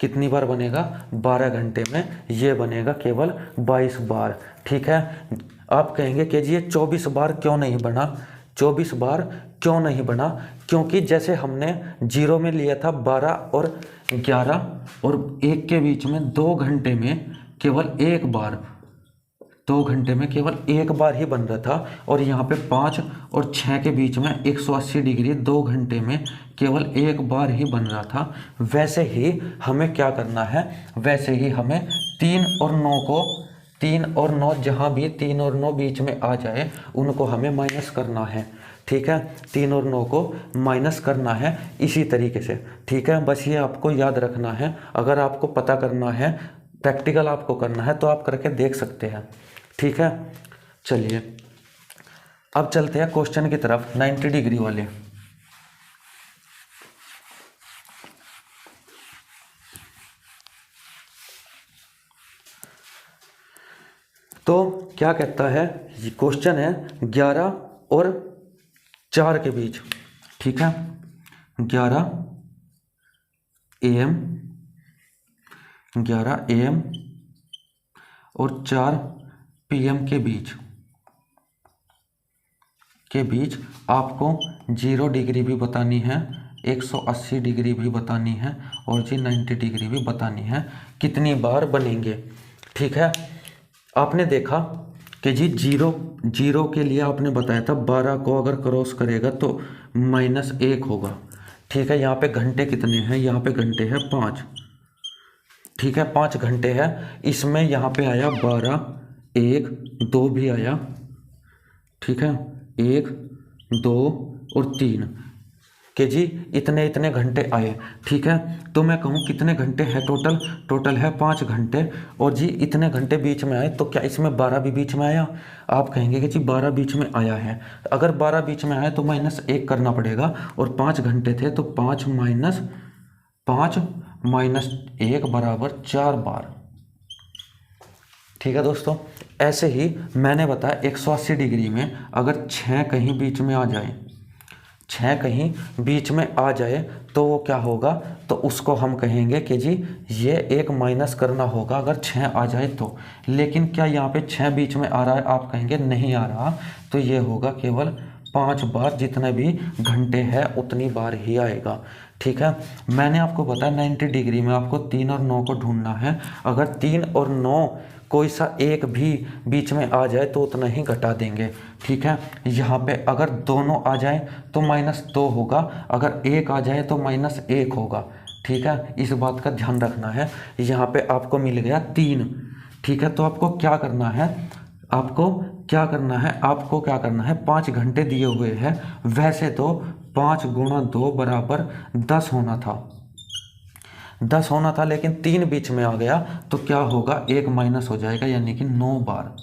कितनी बार बनेगा? 12 घंटे में ये बनेगा केवल 22 बार। ठीक है, आप कहेंगे कि जी ये 24 बार क्यों नहीं बना? 24 बार क्यों नहीं बना? क्योंकि जैसे हमने 0 में लिया था 12 और 11 और 1 के बीच में 2 घंटे में केवल एक बार, 2 घंटे में केवल एक बार ही बन रहा था, और यहाँ पे 5 और 6 के बीच में 180 डिग्री 2 घंटे में केवल एक बार ही बन रहा था। वैसे ही हमें क्या करना है, वैसे ही हमें 3 और 9 को, 3 और 9 जहाँ भी 3 और 9 बीच में आ जाए उनको हमें माइनस करना है। ठीक है, 3 और 9 को माइनस करना है इसी तरीके से। ठीक है, बस ये आपको याद रखना है। अगर आपको पता करना है, प्रैक्टिकल आपको करना है तो आप करके देख सकते हैं। ठीक है, चलिए अब चलते हैं क्वेश्चन की तरफ, 90 डिग्री वाले। तो क्या कहता है, ये क्वेश्चन है 11 और 4 के बीच। ठीक है, 11 AM, 11 AM और 4 PM के बीच आपको 0 डिग्री भी बतानी है, 180 डिग्री भी बतानी है और जी 90 डिग्री भी बतानी है, कितनी बार बनेंगे। ठीक है, आपने देखा कि जी 0 के लिए आपने बताया था 12 को अगर क्रॉस करेगा तो -1 होगा। ठीक है, यहाँ पे घंटे कितने हैं, यहाँ पे घंटे हैं 5। ठीक है, 5 घंटे है, इसमें यहाँ पे आया 12, 1, 2 भी आया। ठीक है, 1, 2 और 3 के जी इतने इतने घंटे आए। ठीक है, तो मैं कहूँ कितने घंटे हैं टोटल, टोटल है 5 घंटे, और जी इतने घंटे बीच में आए, तो क्या इसमें 12 भी बीच में आया? आप कहेंगे कि जी 12 बीच में आया है। अगर 12 बीच में आया तो -1 करना पड़ेगा, और 5 घंटे थे तो 5 माइनस 1 बराबर 4 बार। ठीक है दोस्तों, ऐसे ही मैंने बताया 180 डिग्री में अगर 6 कहीं बीच में आ जाए, 6 कहीं बीच में आ जाए तो वो क्या होगा, तो उसको हम कहेंगे कि जी ये एक माइनस करना होगा अगर 6 आ जाए तो। लेकिन क्या यहाँ पे 6 बीच में आ रहा है? आप कहेंगे नहीं आ रहा, तो ये होगा केवल 5 बार, जितने भी घंटे हैं उतनी बार ही आएगा। ठीक है, मैंने आपको बताया 90 डिग्री में आपको 3 और 9 को ढूंढना है। अगर 3 और 9 कोई सा एक भी बीच में आ जाए तो उतना ही घटा देंगे। ठीक है, यहाँ पे अगर दोनों आ जाए तो -2 होगा, अगर एक आ जाए तो -1 होगा। ठीक है, इस बात का ध्यान रखना है। यहाँ पे आपको मिल गया 3। ठीक है, तो आपको क्या करना है, आपको क्या करना है, 5 घंटे दिए हुए हैं। वैसे तो 5 गुणा 2 बराबर 10 होना था, लेकिन 3 बीच में आ गया तो क्या होगा, 1 माइनस हो जाएगा, यानी कि 9 बार।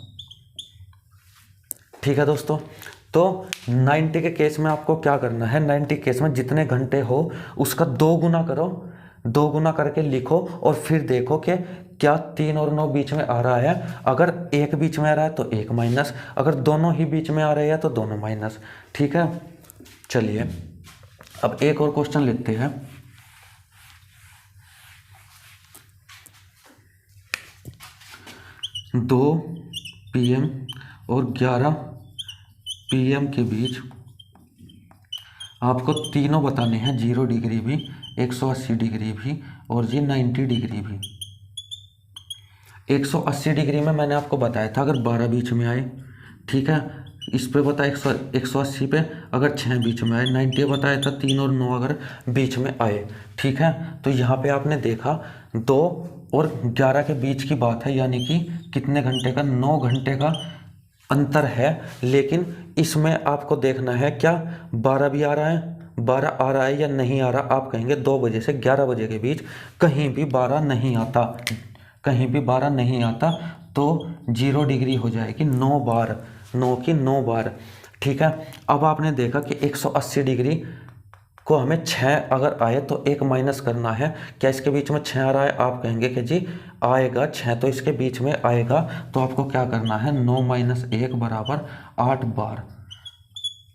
ठीक है दोस्तों, तो 90 के केस में आपको क्या करना है, 90 केस में जितने घंटे हो उसका 2 गुना करो, 2 गुना करके लिखो, और फिर देखो कि क्या 3 और 9 बीच में आ रहा है। अगर एक बीच में आ रहा है तो 1 माइनस, अगर दोनों ही बीच में आ रहे हैं तो दोनों माइनस। ठीक है, चलिए अब एक और क्वेश्चन लिखते हैं। दो PM और 11 PM के बीच आपको तीनों बताने हैं, 0 डिग्री भी, 180 डिग्री भी और जी 90 डिग्री भी। 180 डिग्री में मैंने आपको बताया था अगर 12 बीच में आए। ठीक है, इस पे बताया 180 पे अगर 6 बीच में आए, 90 बताया था 3 और 9 अगर बीच में आए। ठीक है, तो यहाँ पे आपने देखा 2 और 11 के बीच की बात है, यानी कि कितने घंटे का, 9 घंटे का अंतर है। लेकिन इसमें आपको देखना है क्या 12 भी आ रहा है, 12 आ रहा है या नहीं आ रहा। आप कहेंगे 2 बजे से 11 बजे के बीच कहीं भी 12 नहीं आता, कहीं भी 12 नहीं आता, तो 0 डिग्री हो जाएगी 9 बार, 9 की 9 बार। ठीक है, अब आपने देखा कि 180 डिग्री को हमें 6 अगर आए तो 1 माइनस करना है। क्या इसके बीच में 6 आ रहा है? आप कहेंगे कि जी आएगा, 6 तो इसके बीच में आएगा, तो आपको क्या करना है, 9 माइनस 1 बराबर 8 बार।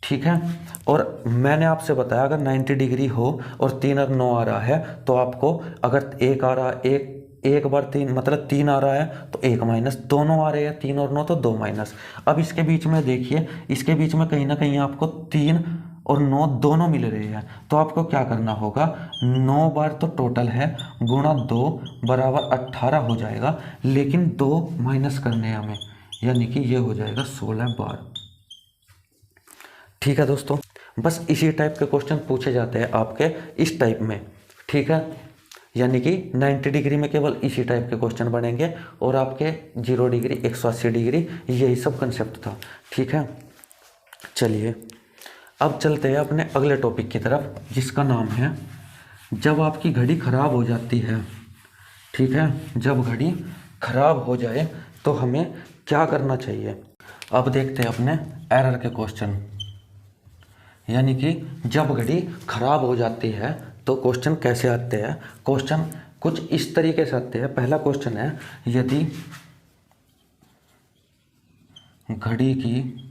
ठीक है, और मैंने आपसे बताया अगर 90 डिग्री हो और 3 और 9 आ रहा है तो आपको अगर 1 आ रहा, 1 एक बार 3 मतलब 3 आ रहा है तो 1 माइनस, दोनों आ रहे हैं 3 और 9 तो 2 माइनस। अब इसके बीच में देखिए, इसके बीच में कहीं ना कहीं आपको 3 और 9 दोनों मिल रहे हैं, तो आपको क्या करना होगा, 9 बार तो टोटल है गुणा 2 बराबर 18 हो जाएगा, लेकिन 2 माइनस करने हैं हमें, यानी कि ये हो जाएगा 16 बार। ठीक है दोस्तों, बस इसी टाइप के क्वेश्चन पूछे जाते हैं आपके इस टाइप में। ठीक है, यानी कि 90 डिग्री में केवल इसी टाइप के क्वेश्चन बनेंगे, और आपके 0 डिग्री 180 डिग्री यही सब कंसेप्ट था। ठीक है, चलिए अब चलते हैं अपने अगले टॉपिक की तरफ, जिसका नाम है जब आपकी घड़ी खराब हो जाती है। ठीक है, जब घड़ी खराब हो जाए तो हमें क्या करना चाहिए। अब देखते हैं अपने एरर के क्वेश्चन, यानी कि जब घड़ी खराब हो जाती है तो क्वेश्चन कैसे आते हैं। क्वेश्चन कुछ इस तरीके से आते हैं। पहला क्वेश्चन है, यदि घड़ी की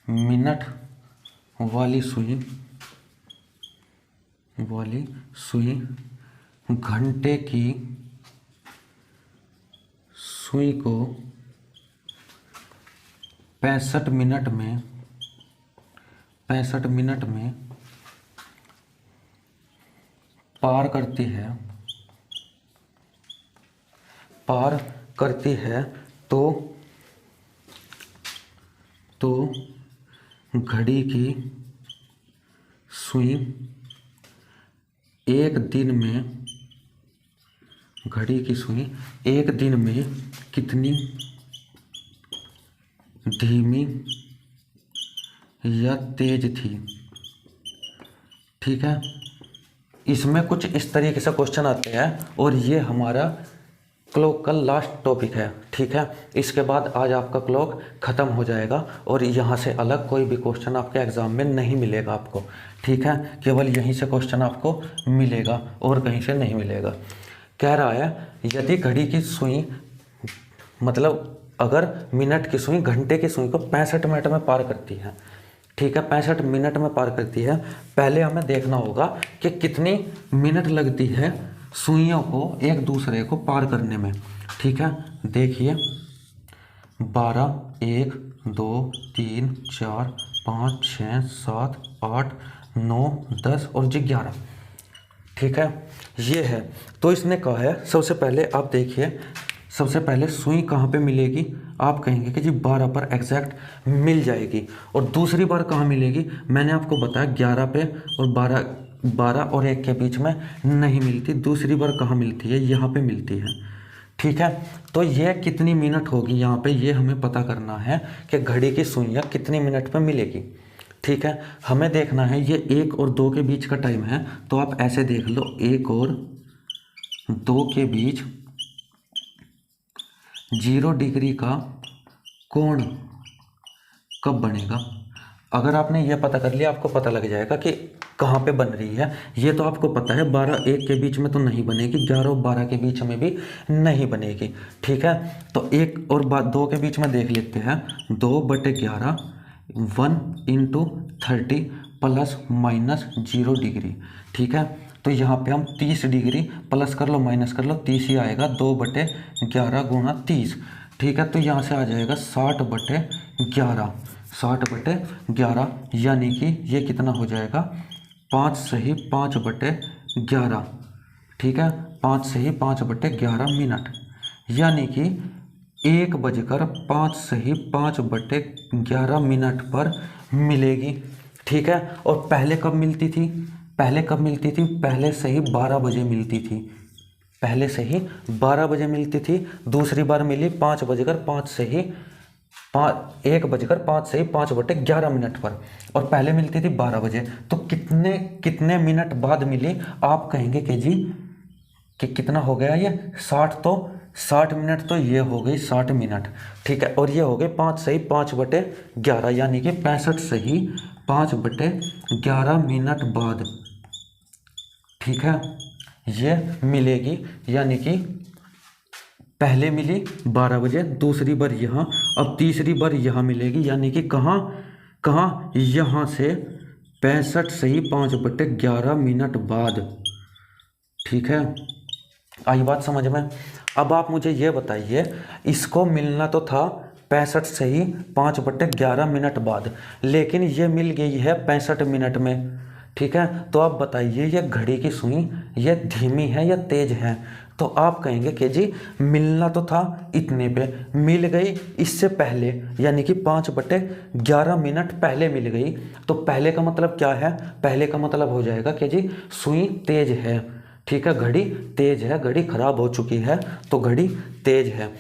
मिनट वाली सुई घंटे की सुई को 65 मिनट में पार करती है तो घड़ी की सुई एक दिन में कितनी धीमी या तेज थी। ठीक है, इसमें कुछ इस तरीके से क्वेश्चन आते हैं, और ये हमारा क्लॉक का लास्ट टॉपिक है। ठीक है, इसके बाद आज आपका क्लॉक ख़त्म हो जाएगा, और यहाँ से अलग कोई भी क्वेश्चन आपके एग्ज़ाम में नहीं मिलेगा आपको। ठीक है, केवल यहीं से क्वेश्चन आपको मिलेगा और कहीं से नहीं मिलेगा। कह रहा है, यदि घड़ी की सुई मतलब अगर मिनट की सुई घंटे की सुई को 65 मिनट में पार करती है। ठीक है, 65 मिनट में पार करती है। पहले हमें देखना होगा कि कितनी मिनट लगती है सुइयों को एक दूसरे को पार करने में। ठीक है, देखिए 12, 1, 2, 3, 4, 5, 6, 7, 8, 9, 10 और जी 11। ठीक है, ये है। तो इसने कहा है, सबसे पहले आप देखिए, सबसे पहले सुई कहाँ पे मिलेगी। आप कहेंगे कि जी 12 पर एग्जैक्ट मिल जाएगी, और दूसरी बार कहाँ मिलेगी। मैंने आपको बताया 11 पे, और 12 और 1 के बीच में नहीं मिलती। दूसरी बार कहाँ मिलती है, यहाँ पे मिलती है। ठीक है, तो ये कितनी मिनट होगी यहाँ पे, ये हमें पता करना है कि घड़ी की सुइयाँ कितनी मिनट में मिलेगी। ठीक है, हमें देखना है ये 1 और 2 के बीच का टाइम है, तो आप ऐसे देख लो 1 और 2 के बीच 0 डिग्री का कोण कब बनेगा। अगर आपने ये पता कर लिया, आपको पता लग जाएगा कि कहाँ पे बन रही है। ये तो आपको पता है 12-1 के बीच में तो नहीं बनेगी, 11 और 12 के बीच में भी नहीं बनेगी। ठीक है, तो 1 और 2 के बीच में देख लेते हैं। 2/11 1 × 30 प्लस माइनस 0 डिग्री। ठीक है, तो यहाँ पे हम 30 डिग्री प्लस कर लो माइनस कर लो, 30 ही आएगा। 2/11 गुणा 30। ठीक है, तो यहाँ से आ जाएगा 60/11। 60/11 यानी कि ये कितना हो जाएगा, 5 सही 5/11। ठीक है, 5 सही 5/11 मिनट, यानी कि 1:05 सही 5/11 मिनट पर मिलेगी। ठीक है, और पहले कब मिलती थी, पहले सही 12 बजे मिलती थी। पहले सही 12 बजे मिलती थी। दूसरी बार मिली 1:05 सही 5/11 मिनट पर, और पहले मिलती थी 12 बजे। तो कितने मिनट बाद मिली। आप कहेंगे कि जी कि कितना हो गया ये 60 मिनट, तो ये हो गई 60 मिनट। ठीक है, और ये हो गए 5 सही 5/11, यानी कि 65 सही 5/11 मिनट बाद। ठीक है, ये मिलेगी, यानी कि पहले मिली 12 बजे, दूसरी बार यहाँ, अब तीसरी बार यहाँ मिलेगी, यानी कि कहाँ यहाँ से 65 सही 5/11 मिनट बाद। ठीक है, आई बात समझ में। अब आप मुझे ये बताइए, इसको मिलना तो था 65 से ही 5/11 मिनट बाद, लेकिन ये मिल गई है 65 मिनट में। ठीक है, तो आप बताइए ये घड़ी की सुई ये धीमी है या तेज है? तो आप कहेंगे कि जी मिलना तो था इतने पे, मिल गई इससे पहले, यानी कि 5/11 मिनट पहले मिल गई। तो पहले का मतलब क्या है? पहले का मतलब हो जाएगा कि जी सुई तेज है। ठीक है, घड़ी तेज है, घड़ी खराब हो चुकी है, तो घड़ी तेज है।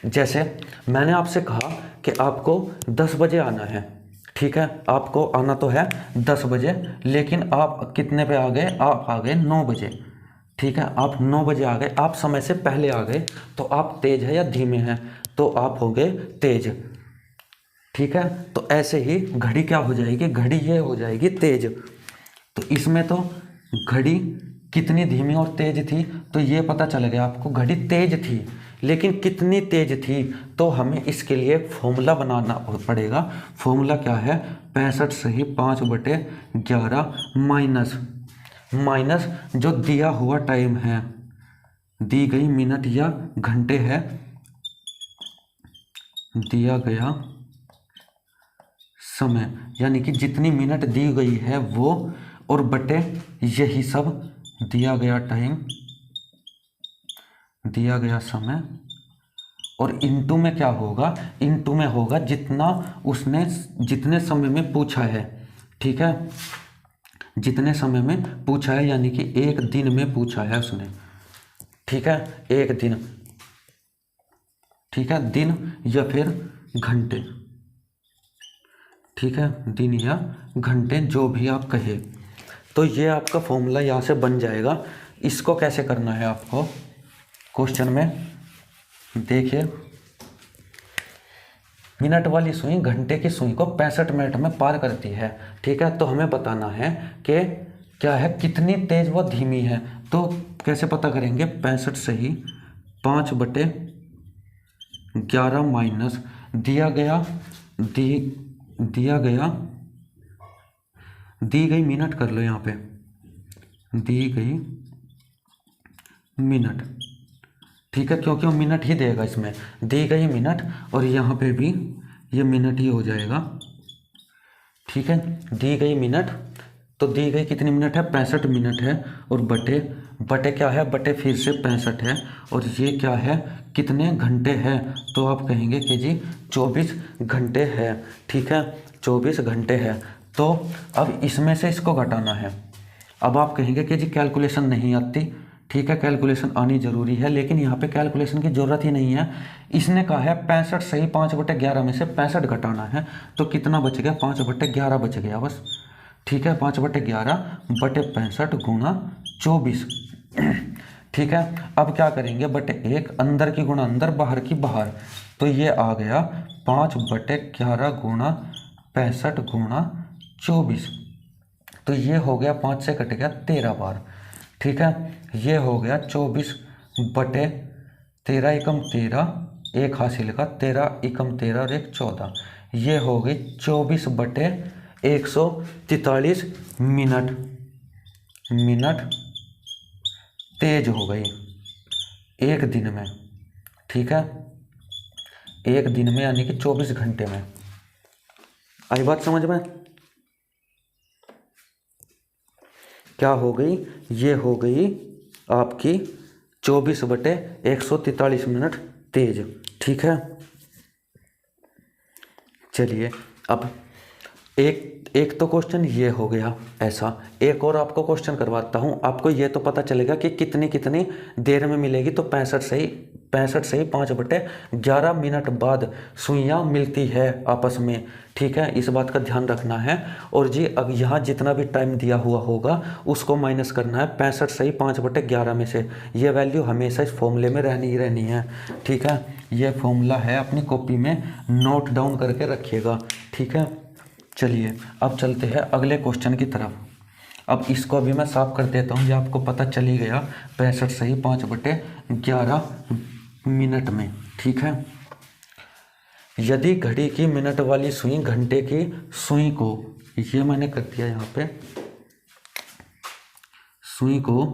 जैसे मैंने आपसे कहा कि आपको 10 बजे आना है। ठीक है, आपको आना तो है 10 बजे, लेकिन आप कितने पे आ गए? आप आ गए 9 बजे। ठीक है, आप 9 बजे आ गए, आप समय से पहले आ गए, तो आप तेज है या धीमे हैं? तो आप हो गए तेज। ठीक है, तो ऐसे ही घड़ी क्या हो जाएगी? घड़ी ये हो जाएगी तेज। तो इसमें तो घड़ी कितनी धीमी और तेज थी, तो ये पता चल गया आपको, घड़ी तेज थी, लेकिन कितनी तेज थी? तो हमें इसके लिए फॉर्मूला बनाना पड़ेगा। फॉर्मूला क्या है? 65 से ही 5/11 माइनस जो दिया हुआ टाइम है, दी गई मिनट या घंटे है, दिया गया समय, यानी कि जितनी मिनट दी गई है वो, और बटे यही सब दिया गया टाइम, दिया गया समय, और इनटू में क्या होगा? इनटू में होगा जितना उसने जितने समय में पूछा है। ठीक है, जितने समय में पूछा है, यानी कि एक दिन में पूछा है उसने। ठीक है, एक दिन। ठीक है, दिन या फिर घंटे। ठीक है, दिन या घंटे जो भी आप कहे। तो ये आपका फॉर्मूला यहाँ से बन जाएगा। इसको कैसे करना है आपको क्वेश्चन में देखिए, मिनट वाली सुई घंटे की सुई को 65 मिनट में पार करती है। ठीक है, तो हमें बताना है कि क्या है, कितनी तेज व धीमी है। तो कैसे पता करेंगे? 65 से ही 5/11 माइनस दिया दी गई मिनट कर लो यहाँ पे, दी गई मिनट। ठीक है, क्योंकि वो मिनट ही देगा इसमें, दी गई मिनट, और यहाँ पे भी ये मिनट ही हो जाएगा। ठीक है, दी गई मिनट, तो दी गई कितनी मिनट है? 65 मिनट है, और बटे क्या है? बटे फिर से 65 है, और ये क्या है? कितने घंटे हैं? तो आप कहेंगे कि जी 24 घंटे है। ठीक है, 24 घंटे है। तो अब इसमें से इसको घटाना है। अब आप कहेंगे कि जी कैलकुलेशन नहीं आती। ठीक है, कैलकुलेशन आनी जरूरी है, लेकिन यहाँ पे कैलकुलेशन की जरूरत ही नहीं है। इसने कहा है 65 से ही 5/11 में से 65 घटाना है, तो कितना बच गया? 5/11 बच गया बस। ठीक है, 5/11 बटे 65 गुणा 24। ठीक है, अब क्या करेंगे? बटे 1, अंदर की गुणा अंदर, बाहर की बाहर, तो ये आ गया 5/11 गुणा 65 गुणा 24। तो ये हो गया 5 से कट गया 13 बार। ठीक है, ये हो गया 24/13 एकम 13, एक हासिल का 13 एकम 13 और 1 14, ये हो गई 24/143 मिनट तेज हो गई एक दिन में। ठीक है, एक दिन में, यानी कि 24 घंटे में। आई बात समझ में? क्या हो गई? ये हो गई आपकी 24/143 मिनट तेज। ठीक है, चलिए अब एक तो क्वेश्चन ये हो गया ऐसा। एक और आपको क्वेश्चन करवाता हूँ, आपको ये तो पता चलेगा कि कितनी देर में मिलेगी। तो 65 से ही 5/11 मिनट बाद सुइयाँ मिलती है आपस में। ठीक है, इस बात का ध्यान रखना है। और जी अब यहाँ जितना भी टाइम दिया हुआ होगा उसको माइनस करना है 65 से ही 5/11 में से। ये वैल्यू हमेशा इस फॉर्मूले में रहनी ही रहनी है। ठीक है, ये फॉर्मूला है, अपनी कॉपी में नोट डाउन करके रखिएगा। ठीक है, चलिए अब चलते हैं अगले क्वेश्चन की तरफ। अब इसको अभी मैं साफ कर देता हूँ, ये आपको पता चल ही गया 65 से ही 5/11 मिनट में। ठीक है, यदि घड़ी की मिनट वाली सुई घंटे की सुई को, ये मैंने कर दिया यहाँ पे, सुई को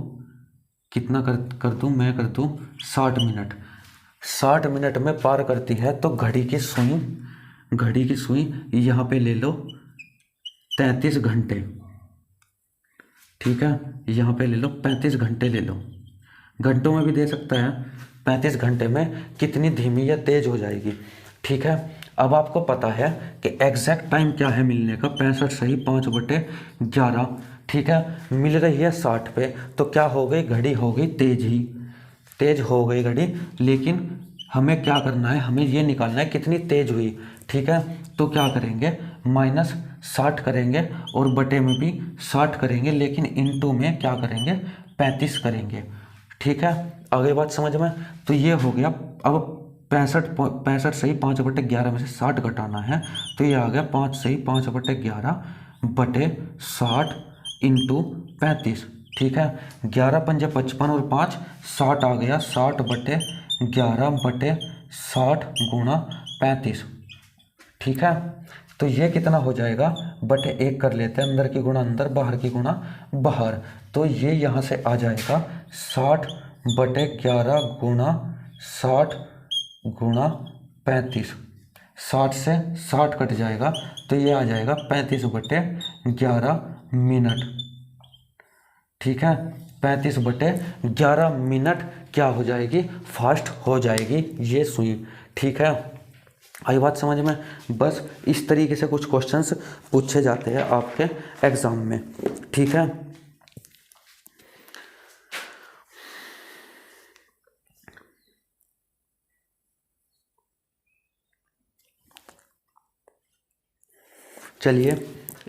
कितना कर दूँ मैं, कर दूँ 60 मिनट। 60 मिनट में पार करती है तो घड़ी की सुई यहाँ पे ले लो 33 घंटे। ठीक है, यहाँ पे ले लो 35 घंटे ले लो, घंटों में भी दे सकता है। 35 घंटे में कितनी धीमी या तेज हो जाएगी। ठीक है, अब आपको पता है कि एग्जैक्ट टाइम क्या है मिलने का, 65 सही 5/11। ठीक है, मिल रही है 60 पे, तो क्या हो गई, घड़ी हो गई तेज हो गई घड़ी। लेकिन हमें क्या करना है, हमें ये निकालना है कितनी तेज हुई। ठीक है, तो क्या करेंगे, -60 करेंगे और बटे में भी 60 करेंगे, लेकिन इनटू में क्या करेंगे, 35 करेंगे। ठीक है, आगे बात समझ में। तो ये हो गया। अब 65 सही 5/11 में से 60 घटाना है, तो ये आ गया 5 सही 5/11 बटे 60 इंटू 35। ठीक है, 11 पंजे 55 और 5 60 आ गया, 60/11 बटे 60 गुणा 35। ठीक है, तो ये कितना हो जाएगा, बटे 1 कर लेते हैं, अंदर की गुणा अंदर, बाहर की गुणा बाहर। तो ये यहाँ से आ जाएगा 60/11 गुणा 60 गुणा 35। 60 से 60 कट जाएगा, तो ये आ जाएगा 35/11 मिनट। ठीक है, 35/11 मिनट क्या हो जाएगी, फास्ट हो जाएगी ये सुई। ठीक है, आई बात समझ में। बस इस तरीके से कुछ क्वेश्चंस पूछे जाते हैं आपके एग्जाम में। ठीक है, चलिए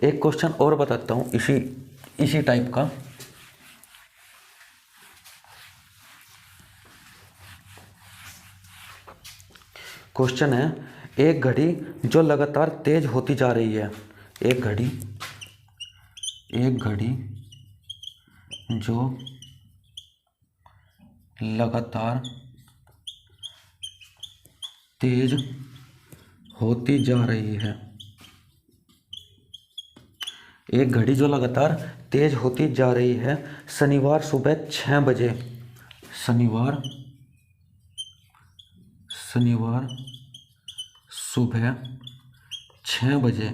एक क्वेश्चन और बताता हूँ इसी टाइप का। क्वेश्चन है, एक घड़ी जो लगातार तेज होती जा रही है, एक घड़ी जो लगातार तेज होती जा रही है, एक घड़ी जो लगातार तेज होती जा रही है, शनिवार सुबह 6 बजे, शनिवार सुबह 6 बजे,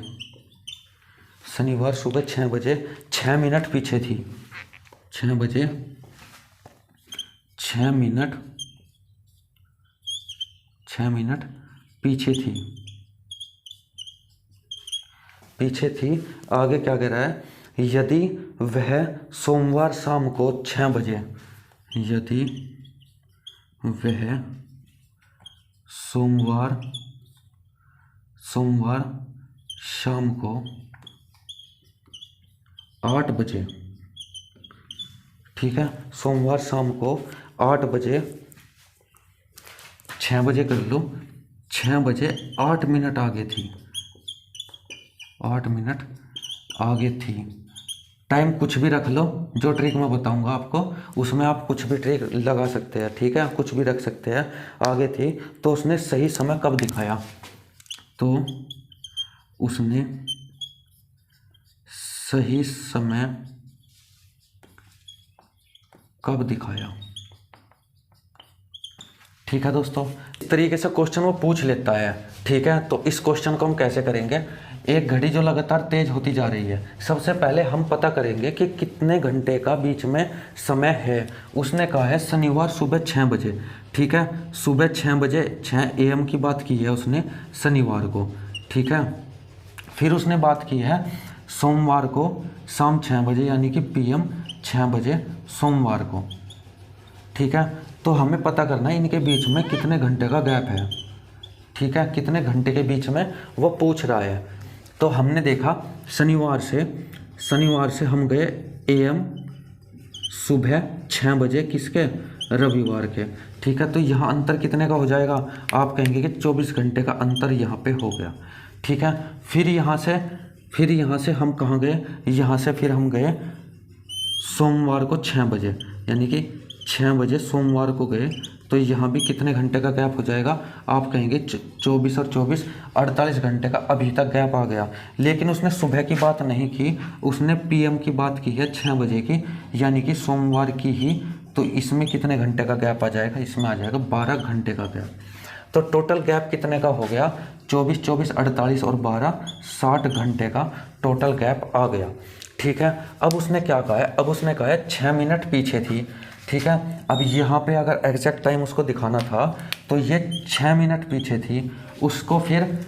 शनिवार सुबह 6 बजे 6 मिनट पीछे थी, 6 बजे 6 मिनट पीछे थी। आगे क्या कह रहा है, यदि वह सोमवार शाम को 6 बजे, यदि वह सोमवार शाम को 8 बजे, ठीक है, सोमवार शाम को 8 बजे, 6 बजे कर लो, 6 बजे 8 मिनट आगे थी, 8 मिनट आगे थी। टाइम कुछ भी रख लो, जो ट्रिक मैं बताऊंगा आपको उसमें आप कुछ भी ट्रिक लगा सकते हैं। ठीक है, कुछ भी रख सकते हैं। आगे थी तो उसने सही समय कब दिखाया, तो उसने सही समय कब दिखाया। ठीक है दोस्तों, इस तरीके से क्वेश्चन वो पूछ लेता है। ठीक है, तो इस क्वेश्चन को हम कैसे करेंगे, एक घड़ी जो लगातार तेज होती जा रही है, सबसे पहले हम पता करेंगे कि कितने घंटे का बीच में समय है। उसने कहा है शनिवार सुबह 6 बजे। ठीक है, सुबह 6 बजे 6 AM की बात की है उसने शनिवार को। ठीक है, फिर उसने बात की है सोमवार को शाम 6 बजे, यानी कि PM 6 बजे सोमवार को। ठीक है, तो हमें पता करना है इनके बीच में कितने घंटे का गैप है। ठीक है, कितने घंटे के बीच में वो पूछ रहा है। तो हमने देखा शनिवार से हम गए AM सुबह 6 बजे, किसके, रविवार के। ठीक है, तो यहाँ अंतर कितने का हो जाएगा, आप कहेंगे कि 24 घंटे का अंतर यहाँ पे हो गया। ठीक है, फिर यहाँ से हम कहाँ गए, यहाँ से फिर हम गए सोमवार को 6 बजे, यानी कि 6 बजे सोमवार को गए, तो यहाँ भी कितने घंटे का गैप हो जाएगा, आप कहेंगे 24 और 24 48 घंटे का अभी तक गैप आ गया। लेकिन उसने सुबह की बात नहीं की, उसने PM की बात की है 6 बजे की, यानी कि सोमवार की ही तो इसमें कितने घंटे का गैप आ जाएगा, इसमें आ जाएगा 12 घंटे का गैप। तो टोटल गैप कितने का हो गया, 24 24 48 और 12 60 घंटे का टोटल गैप आ गया। ठीक है, अब उसने क्या कहा है, अब उसने कहा है 6 मिनट पीछे थी। ठीक है, अब यहाँ पे अगर एग्जैक्ट टाइम उसको दिखाना था तो ये 6 मिनट पीछे थी, उसको फिर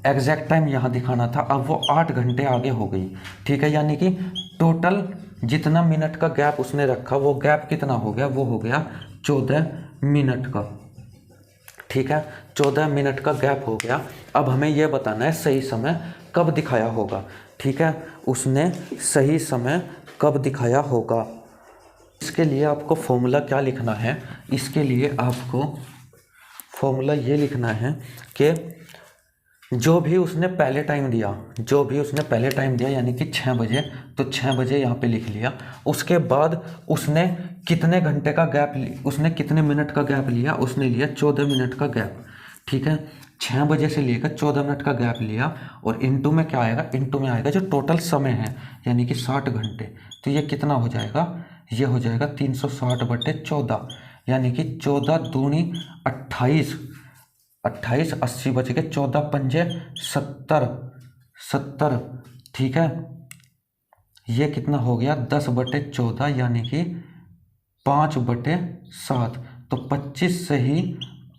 एग्जैक्ट टाइम यहाँ दिखाना था, अब वो 8 घंटे आगे हो गई। ठीक है, यानी कि टोटल जितना मिनट का गैप उसने रखा वो गैप कितना हो गया, वो हो गया 14 मिनट का। ठीक है, 14 मिनट का गैप हो गया। अब हमें यह बताना है सही समय कब दिखाया होगा। ठीक है, उसने सही समय कब दिखाया होगा। इसके लिए आपको फॉर्मूला क्या लिखना है, इसके लिए आपको फॉर्मूला ये लिखना है कि जो भी उसने पहले टाइम दिया, जो भी उसने पहले टाइम दिया यानी कि 6 बजे, तो 6 बजे यहाँ पे लिख लिया। उसके बाद उसने कितने घंटे का गैप उसने कितने मिनट का गैप लिया, उसने लिया 14 मिनट का गैप। ठीक है, 6 बजे से लेकर 14 मिनट का गैप लिया और इनटू में क्या आएगा, इनटू में आएगा जो टोटल समय है यानी कि 60 घंटे। तो ये कितना हो जाएगा, ये हो जाएगा 360/14 यानी कि 14 दूनी 28, 28 80 बच के 14 पंजे 70। ठीक है, ये कितना हो गया 10/14 यानी कि 5/7। तो 25 से ही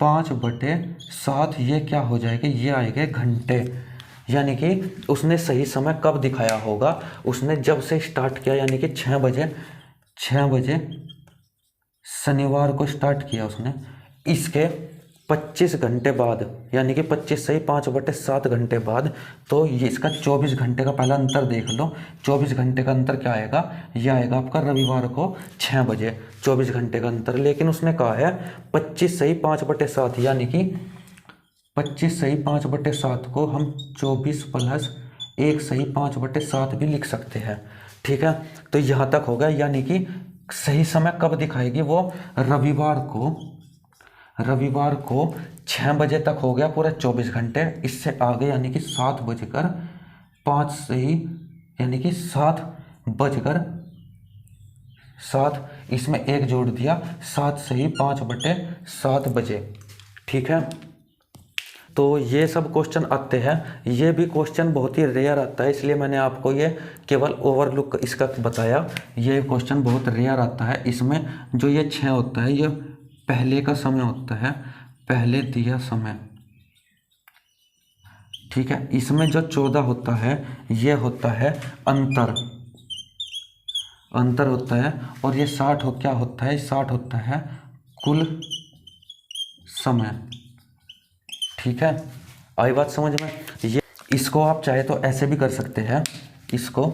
5/7 ये क्या हो जाएगा, ये आएंगे घंटे। यानी कि उसने सही समय कब दिखाया होगा, उसने जब से स्टार्ट किया यानी कि 6 बजे, 6 बजे शनिवार को स्टार्ट किया उसने, इसके 25 घंटे बाद यानी कि 25 से ही 5/7 घंटे बाद, तो ये इसका 24 घंटे का पहला अंतर देख लो। 24 घंटे का अंतर क्या आएगा, ये आएगा आपका रविवार को 6 बजे, 24 घंटे का अंतर। लेकिन उसने कहा है 25 से ही 5/7 यानी कि 25 से ही 5/7 को हम 24 + 1 से ही 5/7 भी लिख सकते हैं। ठीक है, तो यहाँ तक हो गया। यानी कि सही समय कब दिखाएगी, वो रविवार को 6 बजे तक हो गया पूरा 24 घंटे। इससे आगे यानी कि 7:05 से ही यानी कि 7:07, इसमें 1 जोड़ दिया, 7 से ही 5/7 बजे। ठीक है, तो ये सब क्वेश्चन आते हैं। ये भी क्वेश्चन बहुत ही रेयर आता है, इसलिए मैंने आपको ये केवल ओवरलुक इसका बताया। ये क्वेश्चन बहुत रेयर आता है। इसमें जो ये 6 होता है ये पहले का समय होता है, पहले दिया समय। ठीक है, इसमें जो 14 होता है ये होता है अंतर होता है। और ये 60 क्या होता है, 60 होता है कुल समय। ठीक है, आई बात समझ में। ये इसको आप चाहे तो ऐसे भी कर सकते हैं, इसको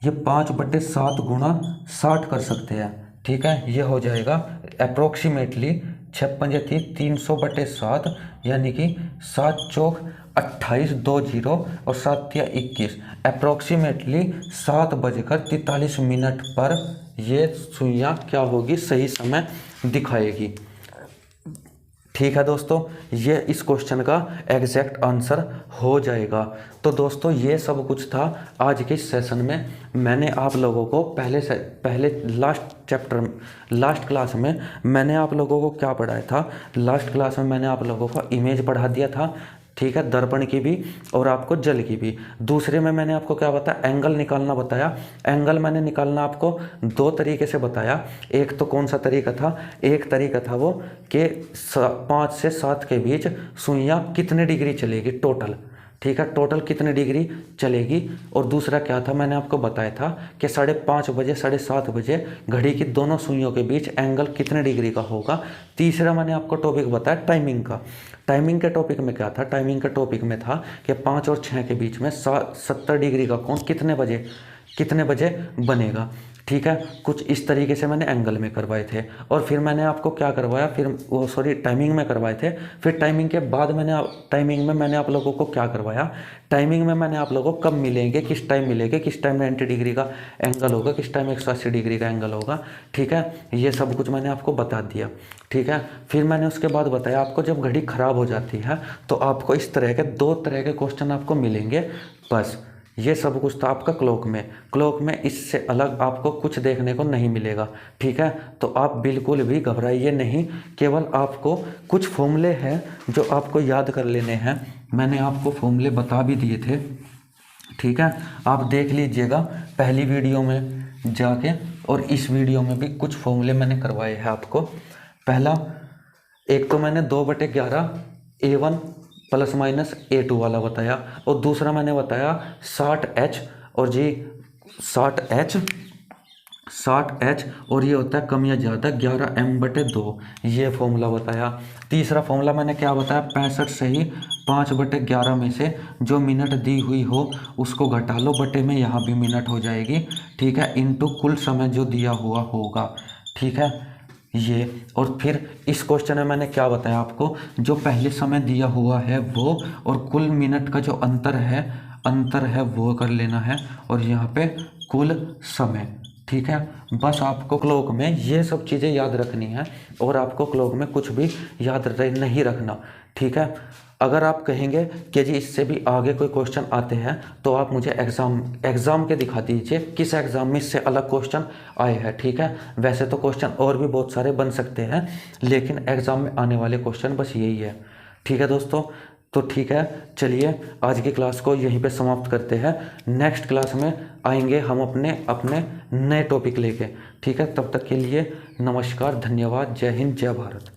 ये 5/7 गुणा 60 कर सकते हैं। ठीक है, ये हो जाएगा अप्रोक्सीमेटली 56 300/7 यानी कि 7 चौक 28 2 0 और 7 या 21, अप्रोक्सीमेटली 7:43 पर ये सुइयाँ क्या होगी, सही समय दिखाएगी। ठीक है दोस्तों, ये इस क्वेश्चन का एग्जैक्ट आंसर हो जाएगा। तो दोस्तों ये सब कुछ था आज के इस सेशन में। मैंने आप लोगों को पहले लास्ट क्लास में मैंने आप लोगों को क्या पढ़ाया था, लास्ट क्लास में मैंने आप लोगों को इमेज पढ़ा दिया था। ठीक है, दर्पण की भी और आपको जल की भी। दूसरे में मैंने आपको क्या बताया, एंगल निकालना बताया। एंगल मैंने निकालना आपको 2 तरीके से बताया। एक तो कौन सा तरीका था, एक तरीका था वो कि 5 से 7 के बीच सुइयाँ कितने डिग्री चलेगी टोटल। ठीक है, टोटल कितने डिग्री चलेगी। और दूसरा क्या था, मैंने आपको बताया था कि 5:30 बजे 7:30 बजे घड़ी की दोनों सुइयों के बीच एंगल कितने डिग्री का होगा। तीसरा मैंने आपको टॉपिक बताया टाइमिंग का। टाइमिंग के टॉपिक में क्या था, टाइमिंग के टॉपिक में था कि 5 और 6 के बीच में 70 डिग्री का कोण कितने बजे बनेगा। ठीक है, कुछ इस तरीके से मैंने एंगल में करवाए थे। और फिर मैंने आपको क्या करवाया, टाइमिंग में करवाए थे। फिर टाइमिंग के बाद मैंने आप लोगों को क्या करवाया, टाइमिंग में मैंने आप लोगों को कब मिलेंगे, किस टाइम मिलेंगे, किस टाइम 90 डिग्री का एंगल होगा, किस टाइम 180 डिग्री का एंगल होगा। ठीक है, ये सब कुछ मैंने आपको बता दिया। ठीक है, फिर मैंने उसके बाद बताया आपको जब घड़ी ख़राब हो जाती है तो आपको इस तरह के 2 तरह के क्वेश्चन आपको मिलेंगे बस। ये सब कुछ था आपका क्लॉक में। क्लॉक में इससे अलग आपको कुछ देखने को नहीं मिलेगा, ठीक है। तो आप बिल्कुल भी घबराइए नहीं, केवल आपको कुछ फॉर्मूले हैं जो आपको याद कर लेने हैं। मैंने आपको फॉर्मूले बता भी दिए थे, ठीक है। आप देख लीजिएगा पहली वीडियो में जाके, और इस वीडियो में भी कुछ फॉर्मूले मैंने करवाए हैं आपको। पहला, एक तो मैंने 2/11 A1 प्लस माइनस A2 वाला बताया, और दूसरा मैंने बताया 60H और जी 60H और ये होता है कम या ज़्यादा 11m/2, ये फॉर्मूला बताया। तीसरा फॉर्मूला मैंने क्या बताया, 65 से ही 5/11 में से जो मिनट दी हुई हो उसको घटा लो, बटे में यहाँ भी मिनट हो जाएगी, ठीक है, इनटू कुल समय जो दिया हुआ होगा, ठीक है ये। और फिर इस क्वेश्चन में मैंने क्या बताया आपको, जो पहले समय दिया हुआ है वो और कुल मिनट का जो अंतर है वो कर लेना है, और यहाँ पे कुल समय, ठीक है। बस आपको क्लॉक में ये सब चीज़ें याद रखनी है, और आपको क्लॉक में कुछ भी याद नहीं रखना, ठीक है। अगर आप कहेंगे कि जी इससे भी आगे कोई क्वेश्चन आते हैं तो आप मुझे एग्ज़ाम के दिखा दीजिए, किस एग्ज़ाम में इससे अलग क्वेश्चन आए हैं, ठीक है। वैसे तो क्वेश्चन और भी बहुत सारे बन सकते हैं, लेकिन एग्ज़ाम में आने वाले क्वेश्चन बस यही है, ठीक है दोस्तों। तो ठीक है, चलिए आज की क्लास को यहीं पे समाप्त करते हैं। नेक्स्ट क्लास में आएंगे हम अपने नए टॉपिक लेके, ठीक है। तब तक के लिए नमस्कार, धन्यवाद, जय हिंद, जय भारत।